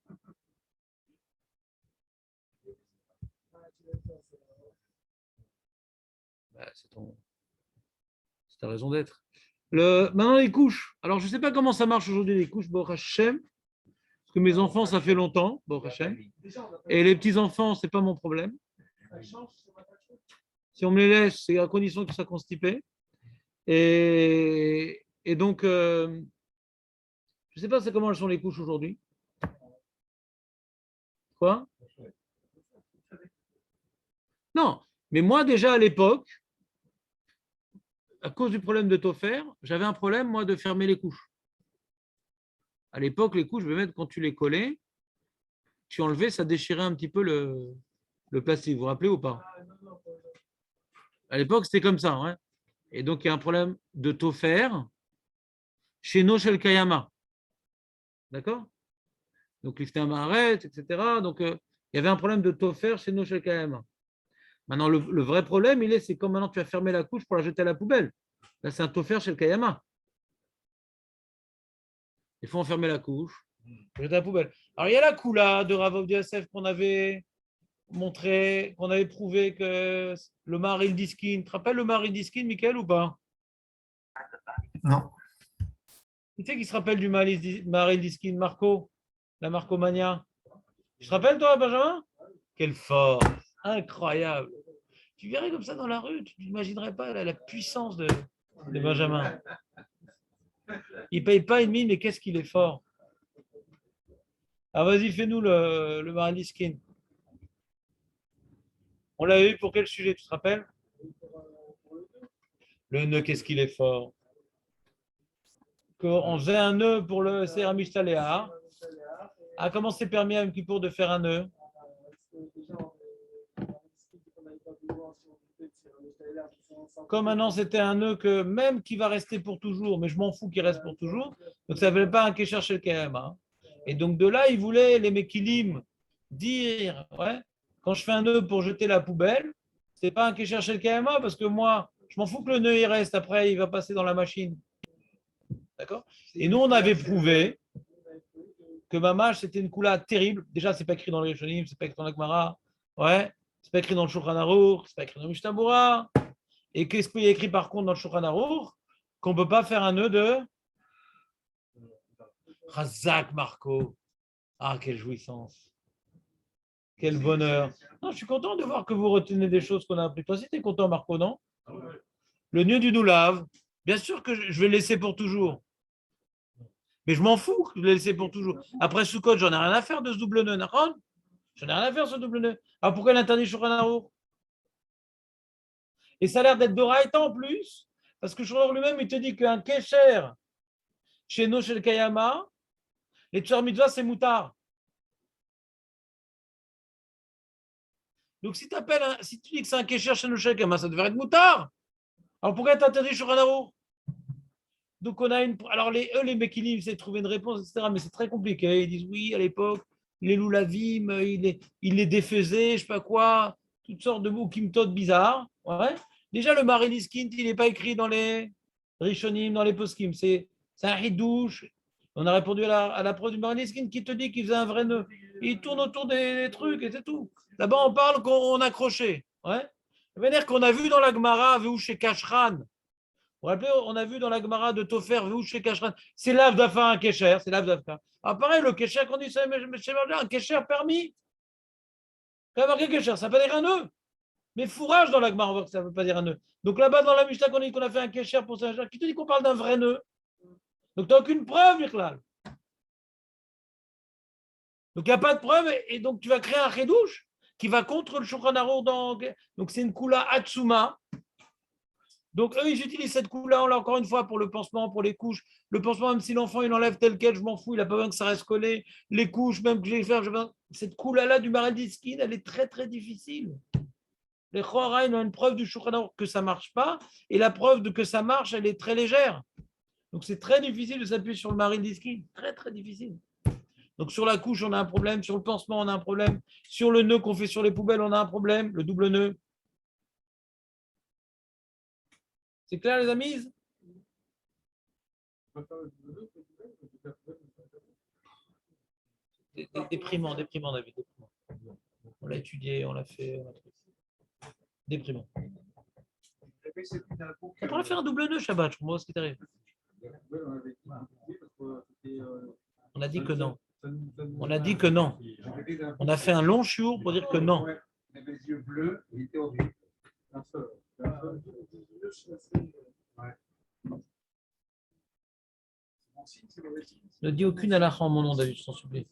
C'est ta raison d'être. Maintenant, les couches. Alors, je ne sais pas comment ça marche aujourd'hui, les couches, Baruch Hashem, parce que mes enfants, ça fait longtemps, Baruch Hashem. Et les petits-enfants, ce n'est pas mon problème. Si on me les laisse, c'est à condition qu'ils soient constipés. Et donc, je ne sais pas comment elles sont les couches aujourd'hui. Quoi? Non, mais moi, déjà à l'époque, à cause du problème de Tofer, j'avais un problème, moi, de fermer les couches. À l'époque, les couches, je vais mettre, quand tu les collais, tu enlevais, ça déchirait un petit peu le plastique. Vous vous rappelez ou pas? À l'époque, c'était comme ça. Hein. Et donc, il y a un problème de Tofer chez nos Shel Kayama. D'accord? Donc, l'ifté Amaret, etc. Donc, il y avait un problème de Tofer chez nos Shel Kayama. Maintenant, le vrai problème, c'est comme maintenant tu as fermé la couche pour la jeter à la poubelle. Là, c'est un Tofer chez le Kayama. Il faut enfermer la couche, jeter à la poubelle. Alors, il y a la Kula de Rav Ovadia Yosef qu'on avait montré, qu'on avait prouvé que le Maharil Diskin. Tu te rappelles le Maharil Diskin, Michael, ou pas? Non. Tu sais qui se rappelle du Maharil Diskin, Marco? La Marcomania. Tu te rappelles, toi, Benjamin? Quelle force! Incroyable. Tu verrais comme ça dans la rue, tu n'imaginerais pas la puissance de Benjamin. Il ne paye pas une mine, mais qu'est-ce qu'il est fort. Alors vas-y, fais-nous le Maharil Diskin. On l'avait eu pour quel sujet, tu te rappelles? Le nœud, qu'est-ce qu'il est fort. On faisait un nœud pour le Céramique Taléa. Ah, comment c'est permis à un Kippour de faire un nœud? Comme maintenant c'était un nœud que même qui va rester pour toujours, mais je m'en fous qu'il reste pour toujours, donc ça ne s'appelle pas un Kesher Shel Kayama. Et donc de là, ils voulaient, les Mekilim, dire, ouais, quand je fais un nœud pour jeter la poubelle, C'est pas un Kesher chez le KMA parce que moi, je m'en fous que le nœud il reste. Après, il va passer dans la machine. D'accord? Et nous, on avait prouvé que Mamash, c'était une coula terrible. Déjà, c'est pas écrit dans les Rishonim, c'est pas écrit dans la Gemara. Ouais. C'est pas écrit dans le Shulchan Aruch, c'est pas écrit dans le Mishnah Berurah. Et qu'est-ce qu'il y a écrit par contre dans le Shulchan Aruch? Qu'on ne peut pas faire un nœud de Razak Marco. Ah, quelle jouissance. Quel bonheur. Non, je suis content de voir que vous retenez des choses qu'on a apprises. Toi aussi, tu es content, Marco, non? Le nœud du Doulav, bien sûr que je vais le laisser pour toujours. Mais je m'en fous de le laisser pour toujours. Après Soukot, j'en ai rien à faire de ce double nœud, d'accord? J'en ai rien à faire de ce double nœud. Alors pourquoi il interdit Shulchan Aruch? Et ça a l'air d'être d'Oraïta en plus, parce que Shulchan Aruch lui-même, il te dit qu'un Kesher chez nous, chez le Kayama, les Tsar Mitzvah, c'est moutard. Donc si tu dis que c'est un Kesher chez nous, chez le Kayama, ça devrait être moutard. Alors pourquoi tu interdis Shulchan Aruch? Donc on a une. Alors les Mekilim, c'est de trouver une réponse, etc. Mais c'est très compliqué. Ils disent oui, à l'époque, les Loulavim, il les défaisaient, je ne sais pas quoi, toutes sortes de mots kimtot bizarres. Ouais. Déjà, le Mariliskin, il n'est pas écrit dans les Rishonim, dans les Poskim. C'est un hidouche. On a répondu à la preuve du Mariliskin qui te dit qu'il faisait un vrai nœud. Il tourne autour des trucs et c'est tout. Là-bas, on parle qu'on accrochait. Ouais. Ça veut dire qu'on a vu dans la Gemara, vu chez Kashran. Vous vous rappelez, on a vu dans la Gemara de Tofer, vu chez Kashran. C'est l'Avdafa, un Kesher. C'est l'Avdafa. Ah, pareil, le Kesher, quand on dit ça, un Kesher permis. Quand il y a marqué Kesher, ça veut pas dire un nœud. Mais fourrage dans la Gemara, on voit que ça ne veut pas dire un nœud. Donc là-bas, dans la Mishnah, qu'on dit qu'on a fait un Kesher pour Saint-Jacques, qui te dit qu'on parle d'un vrai nœud? Donc tu n'as aucune preuve, Mirklal. Donc il n'y a pas de preuve, et donc tu vas créer un Chedouche qui va contre le Shulchan Aruch. Donc c'est une Kula Hatsuma. Donc eux, ils utilisent cette Kula, là encore une fois, pour le pansement, pour les couches. Le pansement, même si l'enfant il enlève tel quel, je m'en fous, il n'a pas besoin que ça reste collé. Les couches, même que je vais faire, cette Kula-là du Maradiskin, elle est très très difficile. Les Chorah, ils ont une preuve du Shulchan Aruch que ça ne marche pas, et la preuve de que ça marche, elle est très légère. Donc c'est très difficile de s'appuyer sur le Maradiskin, très très difficile. Donc sur la couche, on a un problème, sur le pansement, on a un problème, sur le nœud qu'on fait sur les poubelles, on a un problème, le double nœud. C'est clair, les amis? Déprimant, David. Déprimant. On l'a étudié, on l'a fait. Déprimant. On pourrait faire un double nœud, Shabbat, je comprends ce qui t'arrive. On a dit que non. On a dit que non. On a fait un long chiour pour dire que non. Les yeux bleus, il était au vide. Ne dis aucune halakha en mon nom, David, je t'en supplie.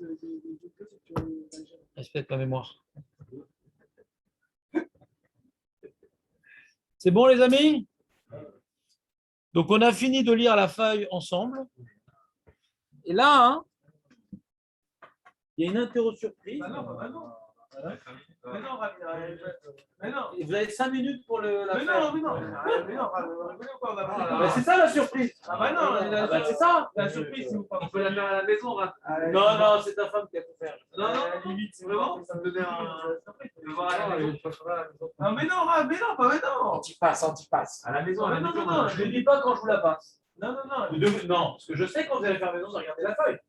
Respecte ma mémoire. C'est bon, les amis? Donc, on a fini de lire la feuille ensemble. Et là, il y a une interro surprise. Mais non, mais non. Et vous avez 5 minutes pour la Mais faire. non, mais non. Mais non, Mais c'est ça la surprise. ah bah non, C'est ça. la surprise, c'est vous pas. On peut la faire à la maison, Raph. Non, non, c'est ta femme qui a tout faire. Non, limite, c'est vraiment. Ça me donnait un. Ah, mais non, pas maintenant. Anti-passe. À la maison, à la maison. Non, je ne dis pas quand je vous la passe. Non. Non, parce que je sais quand vous allez faire la maison, vous regardez la feuille.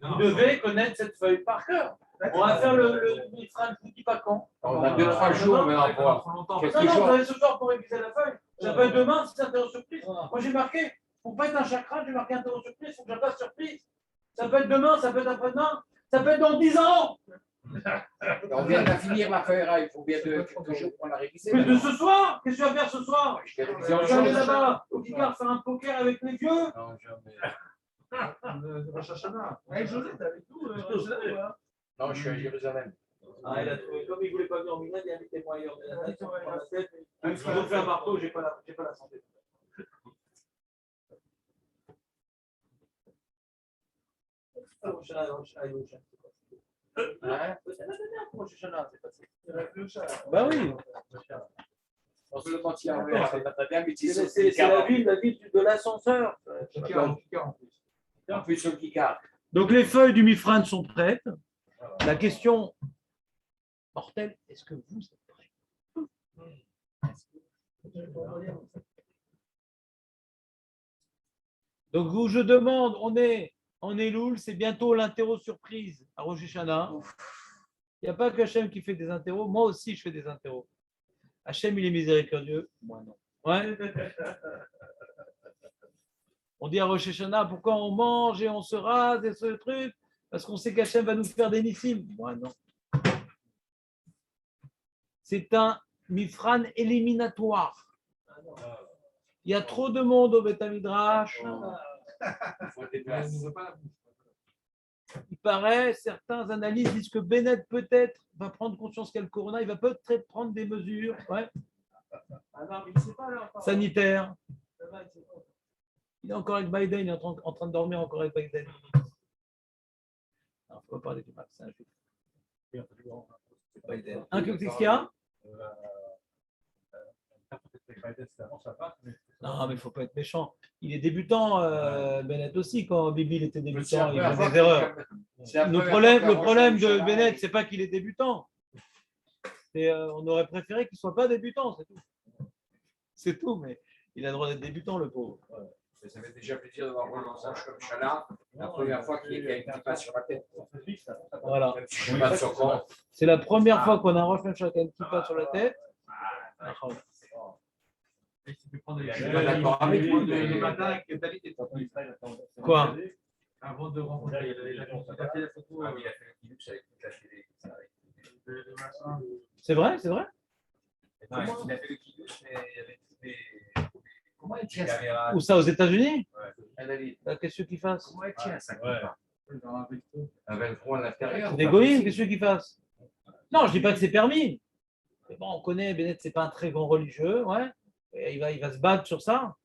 Vous devez connaître cette feuille par cœur. On va faire le Mifran, je ne vous dis pas quand. On a 2-3 jours maintenant pour quelques Non, vous jours. avez ce soir pour réviser la feuille. Ça peut être demain si c'est interro surprise. Moi j'ai marqué, pour pas être un chakra, j'ai marqué interro surprise, il faut que je fasse surprise. Ça peut être demain, ça peut être après-demain, ça peut être dans 10 ans. On vient de finir la feuille, il faut bien quelques jours pour la réviser. Mais de ce soir, qu'est-ce que tu vas faire ce soir? Je vais réviser Tu en vas aller jour. là-bas, au Kikar, faire un poker avec les vieux. Non, jamais. Hey, José, t'es avec nous, Non, je suis à Jérusalem. Ah, il a trouvé, comme il ne voulait pas venir en Milan, il a invité moi ailleurs. Même s'ils ont fait un marteau, j'ai pas la santé. Bah oui. On se le mentir, c'est pas bien, mais C'est la ville de l'ascenseur. En plus, sur le Kikar. Donc les feuilles du Mifran sont prêtes. La question mortelle, est-ce que vous êtes prêts? Donc, vous, je demande, on est en Elul, c'est bientôt l'interro surprise à Rosh Hashanah. Il n'y a pas que Hachem qui fait des interros, moi aussi je fais des interros. Hachem, il est miséricordieux, moi non. Ouais. On dit à Rosh Hashanah, pourquoi on mange et on se rase et ce truc? Parce qu'on sait qu'Hachem va nous faire des nissim. Moi non. C'est un mifran éliminatoire. Il y a trop de monde au Beth Midrash. Il paraît, certains analystes disent que Bennett peut-être va prendre conscience qu'il y a le corona, il va peut-être prendre des mesures sanitaires. Il est encore avec Biden, il est en train de dormir encore avec Biden. Il ne faut pas parler du vaccin. Biden. Qu'est-ce qu'il y a? Non, mais il ne faut pas être méchant. Il est débutant, Bennett aussi. Quand Bibi était débutant, il faisait des erreurs. Le problème de Bennett, ce n'est pas qu'il est débutant. On aurait préféré qu'il ne soit pas débutant, c'est tout. C'est tout, mais il a le droit d'être débutant, le pauvre. Ça fait déjà plaisir d'avoir relancé un Shalom Shala, la première fois qu'il y a une kippa sur la tête. Voilà. Je ne sais pas sur quoi. C'est la première fois qu'on a un Rosh Hashanah qui a une kippa sur la tête. Et tu peux prendre Je suis pas d'accord avec moi. le matin avec David et Quoi? avant de rencontrer. Il a fait la photo. Ah oui, il a fait le kidouche avec toute la télé. C'est vrai, c'est vrai? Il a fait le kidouche, mais il y avait toutes les. Comment il tient ça? Où ça, aux États-Unis? Qu'est-ce qu'il fasse? Comment il tient ça? Un velcro à l'intérieur. C'est des goïms, qu'est-ce qu'il fasse? Non, je ne dis pas que c'est permis. Mais bon, on connaît, Bennett, ce n'est pas un très grand religieux, ouais. Et il va se battre sur ça.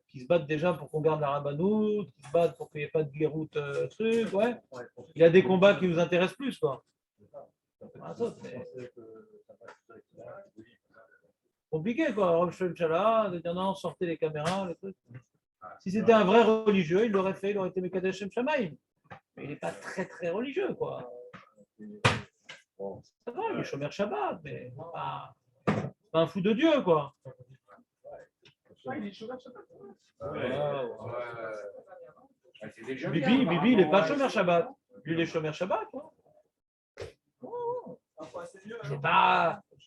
Qui se battent déjà pour qu'on garde la rabbanout, qui se battent pour qu'il n'y ait pas de guéroute, truc, ouais. Il y a des combats qui nous intéressent plus, quoi. Ah, ça, c'est compliqué, quoi. Rosh Hashanah, de dire non, sortez les caméras, les trucs. Si c'était un vrai religieux, il l'aurait fait, il aurait été Mekadesh Shem Shamaim. Mais il n'est pas très, très religieux, quoi. Bon, ça va, il est Shomer Shabbat, mais pas un fou de Dieu, quoi. Il est Shomer Shabbat. Bibi, il n'est pas Shomer Shabbat. Lui, il est Shomer Shabbat, quoi.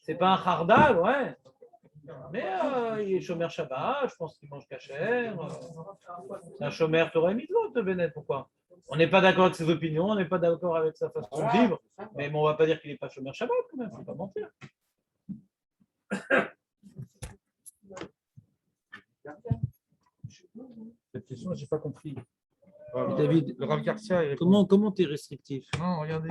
C'est pas un Khardal, ouais. Mais il est Shomer Shabbat, je pense qu'il mange cachère. C'est un Shomer Torah et Mitzvot, Bennett, pourquoi? On n'est pas d'accord avec ses opinions, on n'est pas d'accord avec sa façon de vivre, mais bon, on ne va pas dire qu'il n'est pas Shomer Shabbat, quand même, il ne faut pas mentir. Cette question, je n'ai pas compris. David, le Rav Garcia, Comment tu es restrictif? non, regardez.